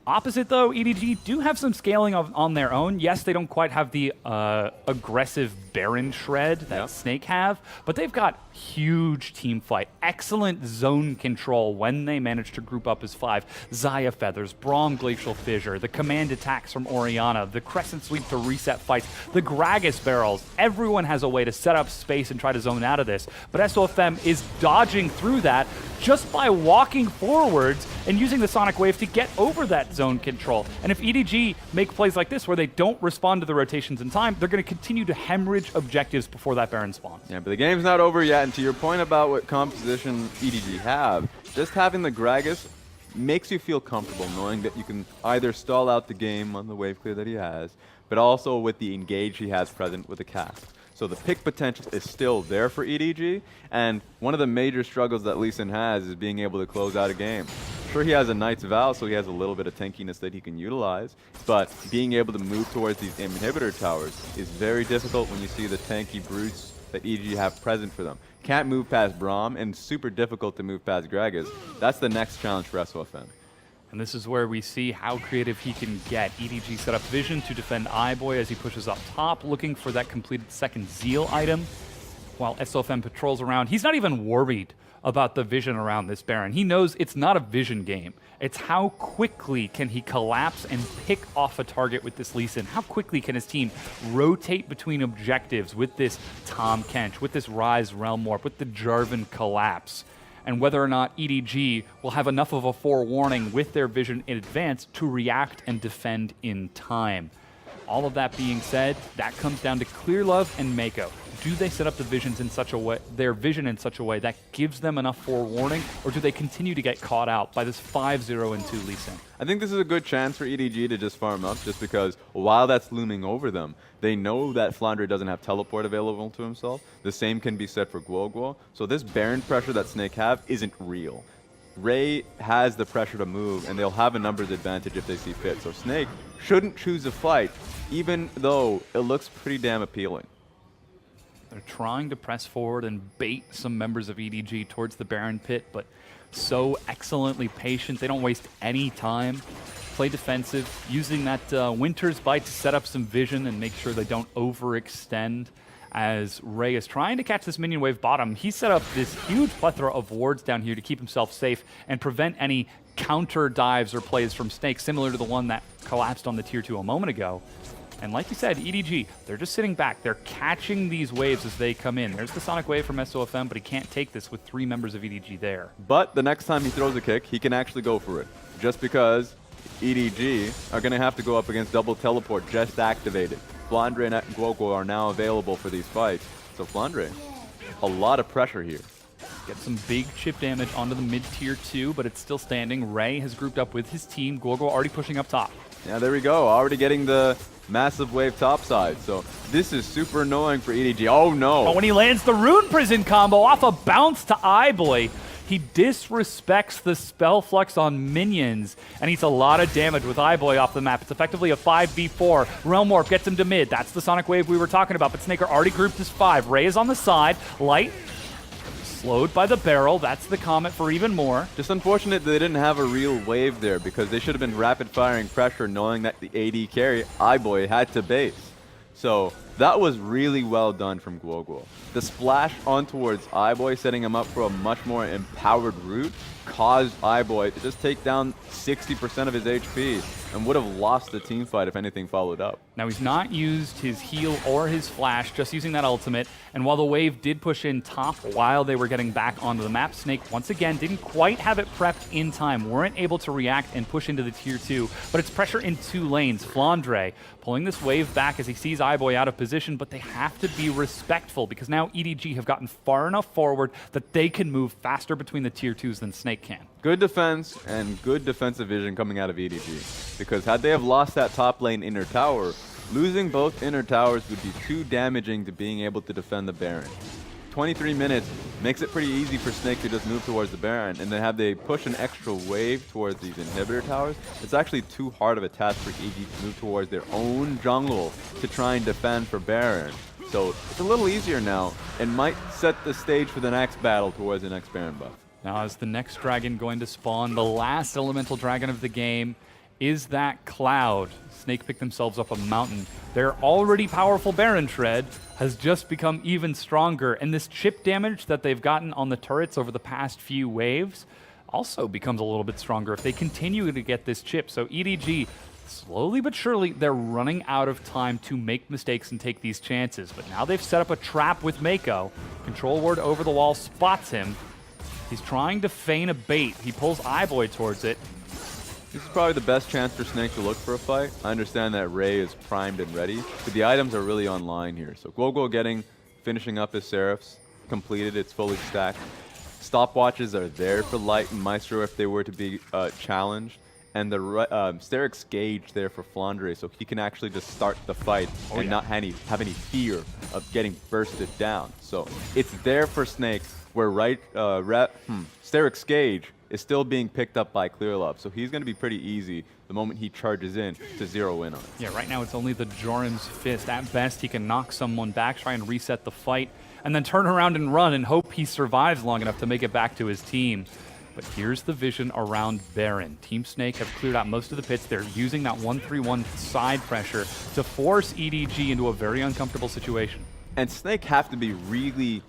I: Opposite, though, EDG do have some scaling on their own. Yes, they don't quite have the aggressive Baron shred that Snake have, but they've got huge team fight, excellent zone control when they manage to group up as 5. Xayah Feathers, Braum Glacial Fissure, the command attacks from Orianna, the Crescent Sweep to reset fights, the Gragas barrels. Everyone has a way to set up space and try to zone out of this, but SOFM is dodging through that just by walking forwards and using the Sonic Wave to get over that zone control. And if EDG make plays like this where they don't respond to the rotations in time, they're going to continue to hemorrhage objectives before that Baron spawns.
J: Yeah, but the game's not over yet, and to your point about what composition EDG have, just having the Gragas makes you feel comfortable knowing that you can either stall out the game on the wave clear that he has, but also with the engage he has present with the cast. So the pick potential is still there for EDG, and one of the major struggles that Lee Sin has is being able to close out a game. Sure, he has a Knight's Vow, so he has a little bit of tankiness that he can utilize, but being able to move towards these inhibitor towers is very difficult when you see the tanky brutes that EDG have present for them. Can't move past Braum, and super difficult to move past Gragas. That's the next challenge for SOFN.
I: And this is where we see how creative he can get. EDG set up Vision to defend iBoy as he pushes up top, looking for that completed second Zeal item. While SOFM patrols around, he's not even worried about the vision around this Baron. He knows it's not a vision game. It's how quickly can he collapse and pick off a target with this Lee Sin? How quickly can his team rotate between objectives with this Tom Kench, with this Rise Realm Warp, with the Jarvan collapse? And whether or not EDG will have enough of a forewarning with their vision in advance to react and defend in time. All of that being said, that comes down to Clearlove and Mako. Do they set up the visions in such a way, their vision in such a way that gives them enough forewarning, or do they continue to get caught out by this 5-0 and 2 Lee Sin?
J: I think this is a good chance for EDG to just farm up, just because while that's looming over them, they know that Flandre doesn't have teleport available to himself. The same can be said for Guoguo. So this Baron pressure that Snake have isn't real. Ray has the pressure to move, and they'll have a numbers advantage if they see fit. So Snake shouldn't choose a fight, even though it looks pretty damn appealing.
I: They're trying to press forward and bait some members of EDG towards the Baron pit, but so excellently patient. They don't waste any time. Play defensive, using that Winter's Bite to set up some vision and make sure they don't overextend. As Ray is trying to catch this minion wave bottom, he set up this huge plethora of wards down here to keep himself safe and prevent any counter dives or plays from Snake, similar to the one that collapsed on the tier 2 a moment ago. And like you said, EDG, they're just sitting back. They're catching these waves as they come in. There's the Sonic Wave from SOFM, but he can't take this with 3 members of EDG there.
J: But the next time he throws a kick, he can actually go for it. Just because EDG are going to have to go up against double teleport just activated. Flandre and Guoguo are now available for these fights. So Flandre, a lot of pressure here.
I: Get some big chip damage onto the mid-tier 2, but it's still standing. Ray has grouped up with his team. Guoguo already pushing up top.
J: Yeah, there we go. Already getting the massive wave topside. So this is super annoying for EDG. Oh no.
I: Oh, when he lands the Rune Prison combo off a bounce to iBoy, he disrespects the Spell Flux on minions and eats a lot of damage with iBoy off the map. It's effectively a 5v4. Realm Warp gets him to mid. That's the Sonic Wave we were talking about, but Snaker already grouped as 5. Ray is on the side. Light slowed by the barrel. That's the Comet for even more.
J: Just unfortunate they didn't have a real wave there, because they should have been rapid firing pressure knowing that the AD carry, iBoy, had to base. So that was really well done from Guoguo. The splash on towards iBoy, setting him up for a much more empowered route, caused iBoy to just take down 60% of his HP and would have lost the team fight if anything followed up.
I: Now he's not used his heal or his flash, just using that ultimate. And while the wave did push in top while they were getting back onto the map, Snake once again didn't quite have it prepped in time, weren't able to react and push into the tier 2. But it's pressure in 2 lanes. Flandre pulling this wave back as he sees iBoy out of position, but they have to be respectful because now EDG have gotten far enough forward that they can move faster between the tier 2s than Snake can.
J: Good defense and good defensive vision coming out of EDG, because had they have lost that top lane inner tower, losing both inner towers would be too damaging to being able to defend the Baron. 23 minutes makes it pretty easy for Snake to just move towards the Baron, and then have they push an extra wave towards these inhibitor towers, it's actually too hard of a task for EDG to move towards their own jungle to try and defend for Baron. So it's a little easier now, and might set the stage for the next battle towards the next Baron buff.
I: Now is the next dragon going to spawn? The last elemental dragon of the game is that Cloud. Snake picked themselves up a mountain. Their already powerful Baron Shred has just become even stronger, and this chip damage that they've gotten on the turrets over the past few waves also becomes a little bit stronger if they continue to get this chip. So EDG, slowly but surely, they're running out of time to make mistakes and take these chances. But now they've set up a trap with Mako. Control ward over the wall spots him. He's trying to feign a bait. He pulls iBoy towards it.
J: This is probably the best chance for Snake to look for a fight. I understand that Ray is primed and ready, but the items are really online here. So Guoguo finishing up his Seraphs, completed, it's fully stacked. Stopwatches are there for Light and Maestro if they were to be challenged. And the Steric's Gauge there for Flandre, so he can actually just start the fight and not have any fear of getting bursted down. So it's there for Snake, where Steric's Gauge is still being picked up by Clearlove, so he's going to be pretty easy the moment he charges in to zero in on it.
I: Yeah, right now it's only the Joran's Fist. At best, he can knock someone back, try and reset the fight. and then turn around and run and hope he survives long enough to make it back to his team. But here's the vision around Baron. Team Snake have cleared out most of the pits. They're using that 1-3-1 side pressure to force EDG into a very uncomfortable situation.
J: And Snake have to be really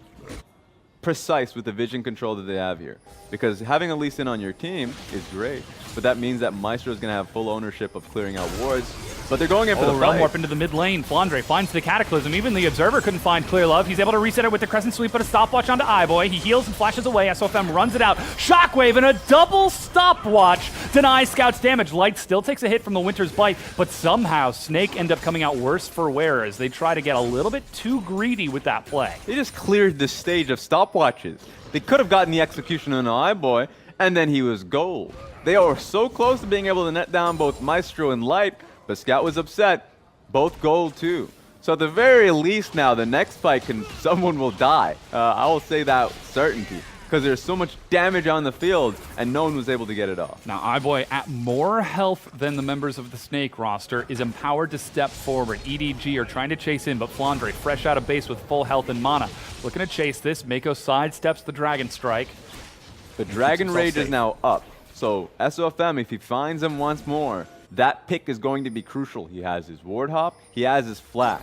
J: precise with the vision control that they have here. Because having a Lee Sin on your team is great, but that means that Maestro is going to have full ownership of clearing out wards. But they're going in for the
I: Realm
J: fight.
I: Warp into the mid lane. Flandre finds the Cataclysm. Even the Observer couldn't find Clear Love. He's able to reset it with the Crescent Sweep, but a stopwatch onto iBoy. He heals and flashes away. SOFM runs it out. Shockwave and a double stopwatch denies Scout's damage. Light still takes a hit from the Winter's Bite, but somehow Snake end up coming out worse for wear as they try to get a little bit too greedy with that play.
J: They just cleared the stage of stopwatches. They could have gotten the execution on iBoy, and then he was gold. They were so close to being able to net down both Maestro and Light, but Scout was upset. Both gold too. So at the very least now, the next fight someone will die. I will say that certainty, because there's so much damage on the field, and no one was able to get it off.
I: Now, iBoy, at more health than the members of the Snake roster, is empowered to step forward. EDG are trying to chase in, but Flandre, fresh out of base with full health and mana, looking to chase this. Mako sidesteps the Dragon Strike.
J: The Dragon Rage is now up. So SOFM, if he finds him once more, that pick is going to be crucial. He has his Ward Hop, he has his Flash.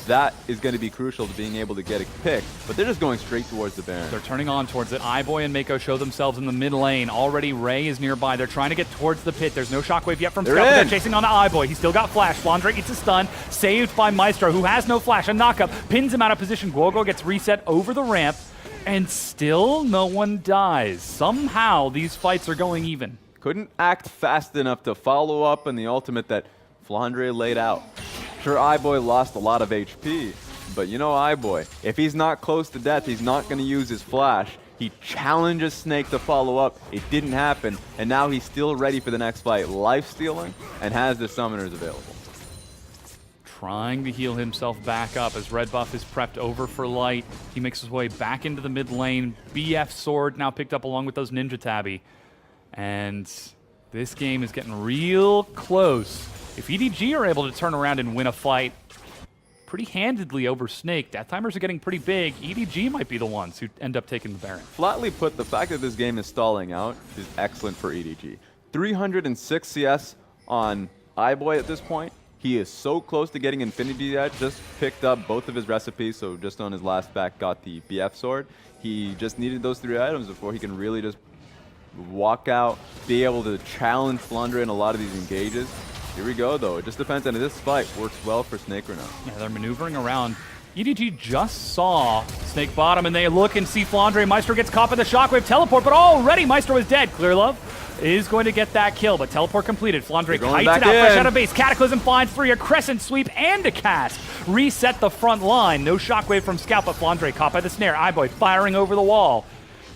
J: That is going to be crucial to being able to get a pick, but they're just going straight towards the Baron.
I: They're turning on towards it. iBoy and Mako show themselves in the mid lane. Already Ray is nearby. They're trying to get towards the pit. There's no Shockwave yet from Scout, but they're chasing on to iBoy. He's still got Flash. Flandre eats a stun, saved by Maestro, who has no Flash. A knockup pins him out of position. Guogo gets reset over the ramp, and still no one dies. Somehow these fights are going even.
J: Couldn't act fast enough to follow up on the ultimate that Flandre laid out. Sure, iBoy lost a lot of HP, but you know iBoy, if he's not close to death, he's not going to use his Flash. He challenges Snake to follow up. It didn't happen, and now he's still ready for the next fight, life-stealing, and has the summoners available.
I: Trying to heal himself back up as red buff is prepped over for Light. He makes his way back into the mid lane. BF Sword now picked up along with those Ninja Tabi. And this game is getting real close. If EDG are able to turn around and win a fight pretty handedly over Snake, death timers are getting pretty big. EDG might be the ones who end up taking the Baron.
J: Flatly put, the fact that this game is stalling out is excellent for EDG. 306 CS on iBoy at this point. He is so close to getting Infinity yet. Just picked up both of his recipes, so just on his last back got the BF Sword. He just needed those 3 items before he can really just walk out, be able to challenge Flandre in a lot of these engages. Here we go, though. It just depends on if this fight works well for Snake or not.
I: Yeah, they're maneuvering around. EDG just saw Snake bottom, and they look and see Flandre. Maestro gets caught by the Shockwave teleport, but already Maestro is dead. Clear Love is going to get that kill, but teleport completed. Flandre kites it out, fresh out of base. Cataclysm finds free, a Crescent Sweep and a cast. Reset the front line. No Shockwave from Scout, but Flandre caught by the snare. iBoy firing over the wall.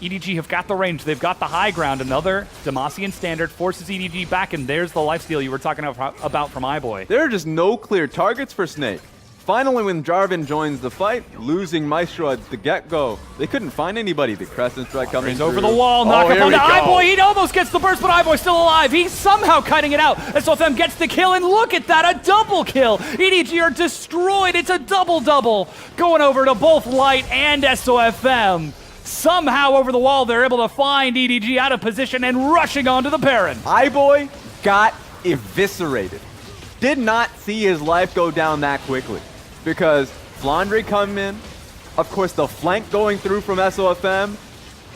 I: EDG have got the range, they've got the high ground. Another Demacian standard forces EDG back, and there's the lifesteal you were talking about from iBoy.
J: There are just no clear targets for Snake. Finally, when Jarvan joins the fight, losing Maestro at the get-go, they couldn't find anybody. The Crescent Strike coming through.
I: Over the wall, knock up onto iBoy. He almost gets the burst, but iBoy's still alive. He's somehow kiting it out. SOFM gets the kill, and look at that, a double kill. EDG are destroyed. It's a double-double going over to both Light and SOFM. Somehow over the wall, they're able to find EDG out of position and rushing onto the Baron.
J: iBoy got eviscerated. Did not see his life go down that quickly because Flandre come in, of course the flank going through from SOFM,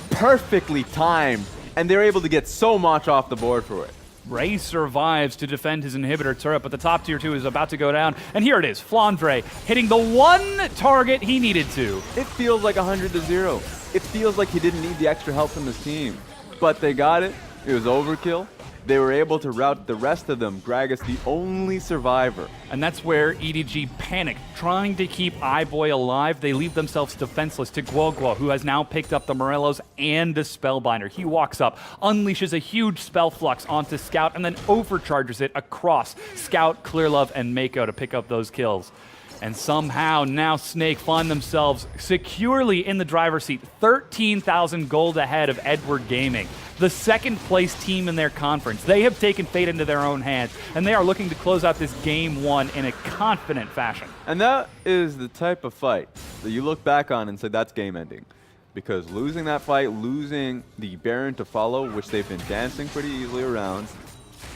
J: perfectly timed, and they're able to get so much off the board for it.
I: Ray survives to defend his inhibitor turret, but the top tier 2 is about to go down. And here it is, Flandre hitting the one target he needed to.
J: It feels like 100-0. It feels like he didn't need the extra help from his team. But they got it. It was overkill. They were able to rout the rest of them. Gragas, the only survivor.
I: And that's where EDG panicked. Trying to keep iBoy alive, they leave themselves defenseless to Guoguo, who has now picked up the Morellos and the Spellbinder. He walks up, unleashes a huge spell flux onto Scout, and then overcharges it across Scout, Clearlove, and Mako to pick up those kills. And somehow now Snake find themselves securely in the driver's seat, 13,000 gold ahead of Edward Gaming, the second place team in their conference. They have taken fate into their own hands, and they are looking to close out this game 1 in a confident fashion.
J: And that is the type of fight that you look back on and say that's game ending. Because losing that fight, losing the Baron to follow, which they've been dancing pretty easily around,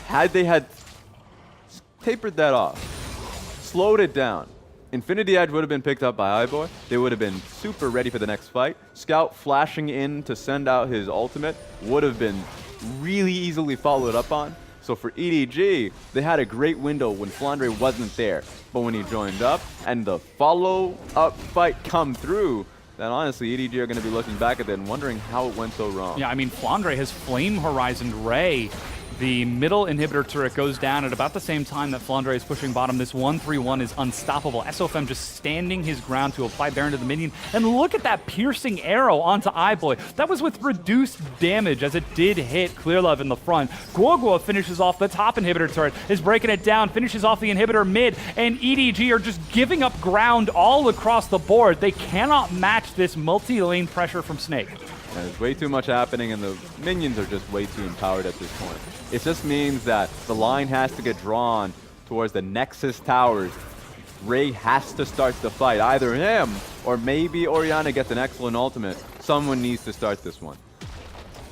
J: had they had tapered that off, slowed it down, Infinity Edge would have been picked up by iBoy. They would have been super ready for the next fight. Scout flashing in to send out his ultimate would have been really easily followed up on. So for EDG, they had a great window when Flandre wasn't there. But when he joined up and the follow-up fight come through, then honestly, EDG are going to be looking back at that and wondering how it went so wrong.
I: Yeah, I mean, Flandre has Flame Horizon Ray. The middle inhibitor turret goes down at about the same time that Flandre is pushing bottom. This 1-3-1 is unstoppable. SOFM just standing his ground to apply Baron to the minion. And look at that piercing arrow onto iBoy. That was with reduced damage as it did hit Clearlove in the front. Guogua finishes off the top inhibitor turret, is breaking it down, finishes off the inhibitor mid, and EDG are just giving up ground all across the board. They cannot match this multi-lane pressure from Snake.
J: And there's way too much happening, and the minions are just way too empowered at this point. It just means that the line has to get drawn towards the Nexus towers. Ray has to start the fight. Either him or maybe Orianna gets an excellent ultimate. Someone needs to start this one.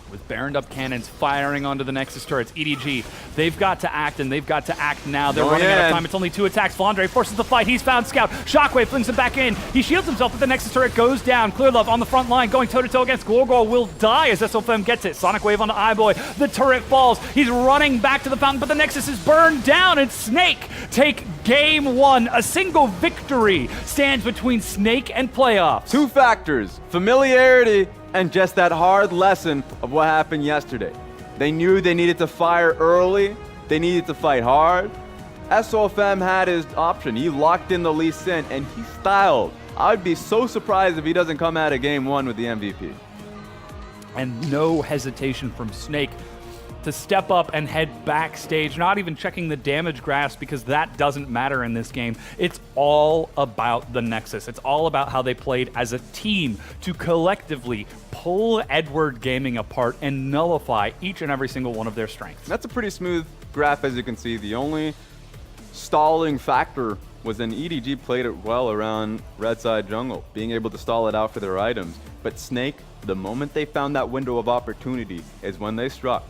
I: With Baroned up cannons firing onto the Nexus turrets, EDG, they've got to act, and they've got to act now. They're running out of time. It's only 2 attacks. Flandre forces the fight. He's found Scout. Shockwave flings him back in. He shields himself, but the Nexus turret goes down. Clearlove on the front line, going toe-to-toe against Gorgor, will die as SOFM gets it. Sonic Wave onto iBoy. The turret falls. He's running back to the fountain, but the Nexus is burned down, and Snake take game 1. A single victory stands between Snake and playoffs.
J: 2 factors, familiarity and just that hard lesson of what happened yesterday. They knew they needed to fire early. They needed to fight hard. SOFM had his option. He locked in the Lee Sin, and he styled. I'd be so surprised if he doesn't come out of game 1 with the MVP.
I: And no hesitation from Snake to step up and head backstage, not even checking the damage graphs because that doesn't matter in this game. It's all about the Nexus. It's all about how they played as a team to collectively pull Edward Gaming apart and nullify each and every single one of their strengths.
J: That's a pretty smooth graph, as you can see. The only stalling factor was an EDG played it well around red side jungle, being able to stall it out for their items. But Snake, the moment they found that window of opportunity is when they struck.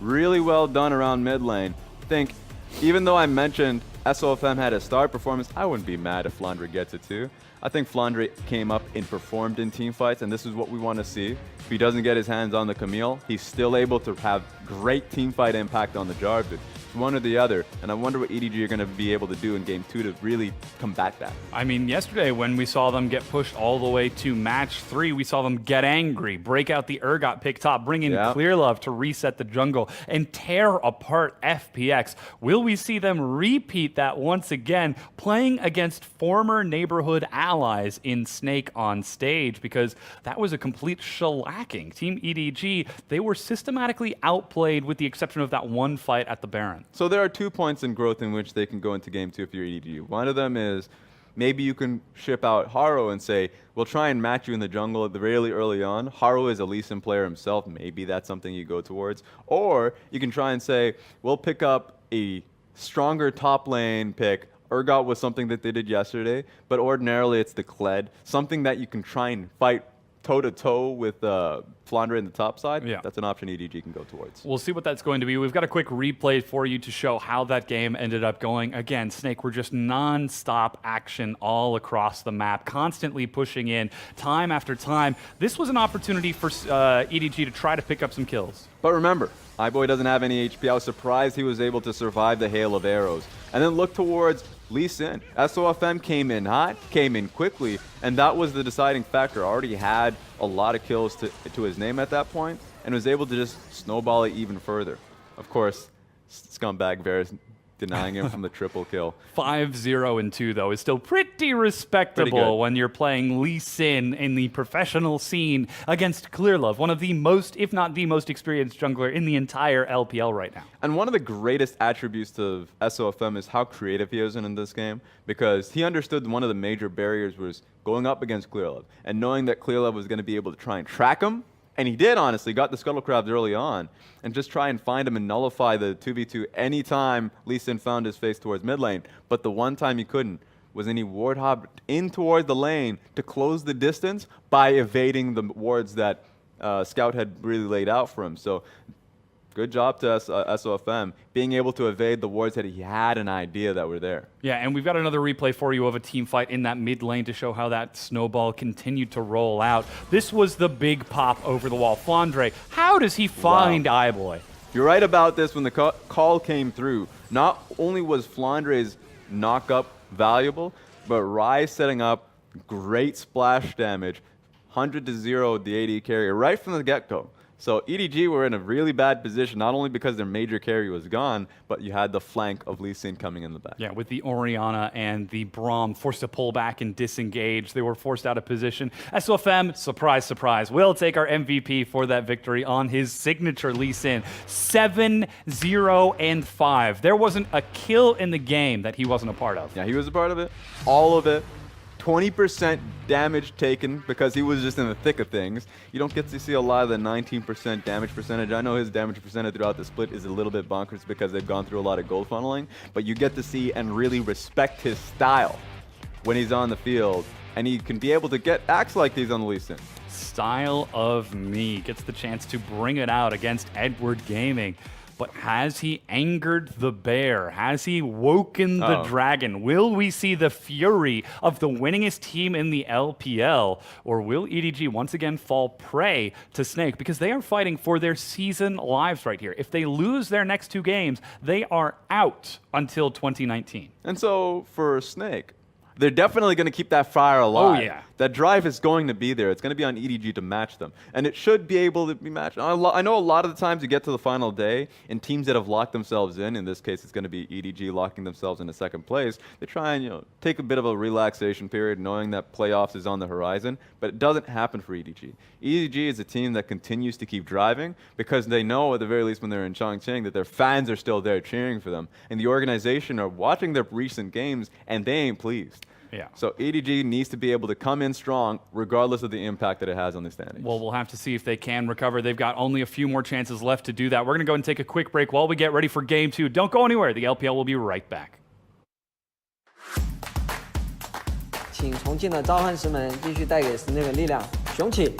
J: Really well done around mid lane. I think, even though I mentioned SOFM had a star performance, I wouldn't be mad if Flandre gets it too. I think Flandre came up and performed in team fights, and this is what we want to see. If he doesn't get his hands on the Camille, he's still able to have great team fight impact on the Jarvan. It's one or the other, and I wonder what EDG are going to be able to do in game 2 to really combat that.
I: I mean, yesterday when we saw them get pushed all the way to match 3, we saw them get angry, break out the Urgot pick top, bring in Clearlove to reset the jungle, and tear apart FPX. Will we see them repeat that once again, playing against former neighborhood allies in Snake on stage? Because that was a complete shellacking. Team EDG, they were systematically outplayed with the exception of that one fight at the Baron.
J: So there are 2 points in growth in which they can go into game 2 if you're EDG. One of them is maybe you can ship out Haro and say, we'll try and match you in the jungle really early on. Haro is a Lee Sin player himself. Maybe that's something you go towards. Or you can try and say, we'll pick up a stronger top lane pick. Urgot was something that they did yesterday, but ordinarily it's the Kled. Something that you can try and fight toe-to-toe with Flandre in the top side.
I: Yeah.
J: That's an option EDG can go towards.
I: We'll see what that's going to be. We've got a quick replay for you to show how that game ended up going. Again, Snake were just non-stop action all across the map, constantly pushing in time after time. This was an opportunity for EDG to try to pick up some kills.
J: But remember, iBoy doesn't have any HP. I was surprised he was able to survive the hail of arrows. And then look towards Lee Sin. SOFM came in hot, came in quickly, and that was the deciding factor. Already had a lot of kills to his name at that point, and was able to just snowball it even further. Of course, scumbag Varus denying him from the triple kill.
I: 5-0-2 though is still pretty respectable when you're playing Lee Sin in the professional scene against Clearlove, one of the most, if not the most experienced jungler in the entire LPL right now.
J: And one of the greatest attributes of SOFM is how creative he is in this game, because he understood one of the major barriers was going up against Clearlove and knowing that Clearlove was going to be able to try and track him. And he did, honestly, got the Scuttle Crabs early on, and just try and find him and nullify the 2v2 anytime Lee Sin found his face towards mid lane. But the one time he couldn't, was then he ward hopped in toward the lane to close the distance by evading the wards that Scout had really laid out for him. So good job to SOFM being able to evade the wards that he had an idea that were there.
I: Yeah, and we've got another replay for you of a team fight in that mid lane to show how that snowball continued to roll out. This was the big pop over the wall. Flandre, how does he find iBoy?
J: You're right about this when the call came through. Not only was Flandre's knock-up valuable, but Rai setting up great splash damage, 100 to 0 the AD carrier right from the get-go. So EDG were in a really bad position, not only because their major carry was gone, but you had the flank of Lee Sin coming in the back.
I: Yeah, with the Orianna and the Braum forced to pull back and disengage. They were forced out of position. SOFM, surprise, surprise, will take our MVP for that victory on his signature Lee Sin. 7-0-5. There wasn't a kill in the game that he wasn't a part of.
J: Yeah, he was a part of it. All of it. 20% damage taken because he was just in the thick of things. You don't get to see a lot of the 19% damage percentage. I know his damage percentage throughout the split is a little bit bonkers because they've gone through a lot of gold funneling, but you get to see and really respect his style when he's on the field, and he can be able to get acts like these on the Lee Sin.
I: Style of me gets the chance to bring it out against Edward Gaming. But has he angered the bear? Has he woken the dragon? Will we see the fury of the winningest team in the LPL? Or will EDG once again fall prey to Snake? Because they are fighting for their season lives right here. If they lose their next 2 games, they are out until 2019.
J: And so for Snake, they're definitely going to keep that fire alive.
I: Oh, yeah.
J: That drive is going to be there. It's going to be on EDG to match them. And it should be able to be matched. I know a lot of the times you get to the final day, and teams that have locked themselves in this case it's going to be EDG locking themselves into second place, they try and take a bit of a relaxation period knowing that playoffs is on the horizon, but it doesn't happen for EDG. EDG is a team that continues to keep driving because they know at the very least when they're in Chongqing that their fans are still there cheering for them. And the organization are watching their recent games, and they ain't pleased.
I: Yeah.
J: So EDG needs to be able to come in strong regardless of the impact that it has on the standings.
I: Well, we'll have to see if they can recover. They've got only a few more chances left to do that. We're going to go and take a quick break while we get ready for Game 2. Don't go anywhere. The LPL will be right back.
K: 请重庆的召唤师们继续带给 Snake 力量，雄起！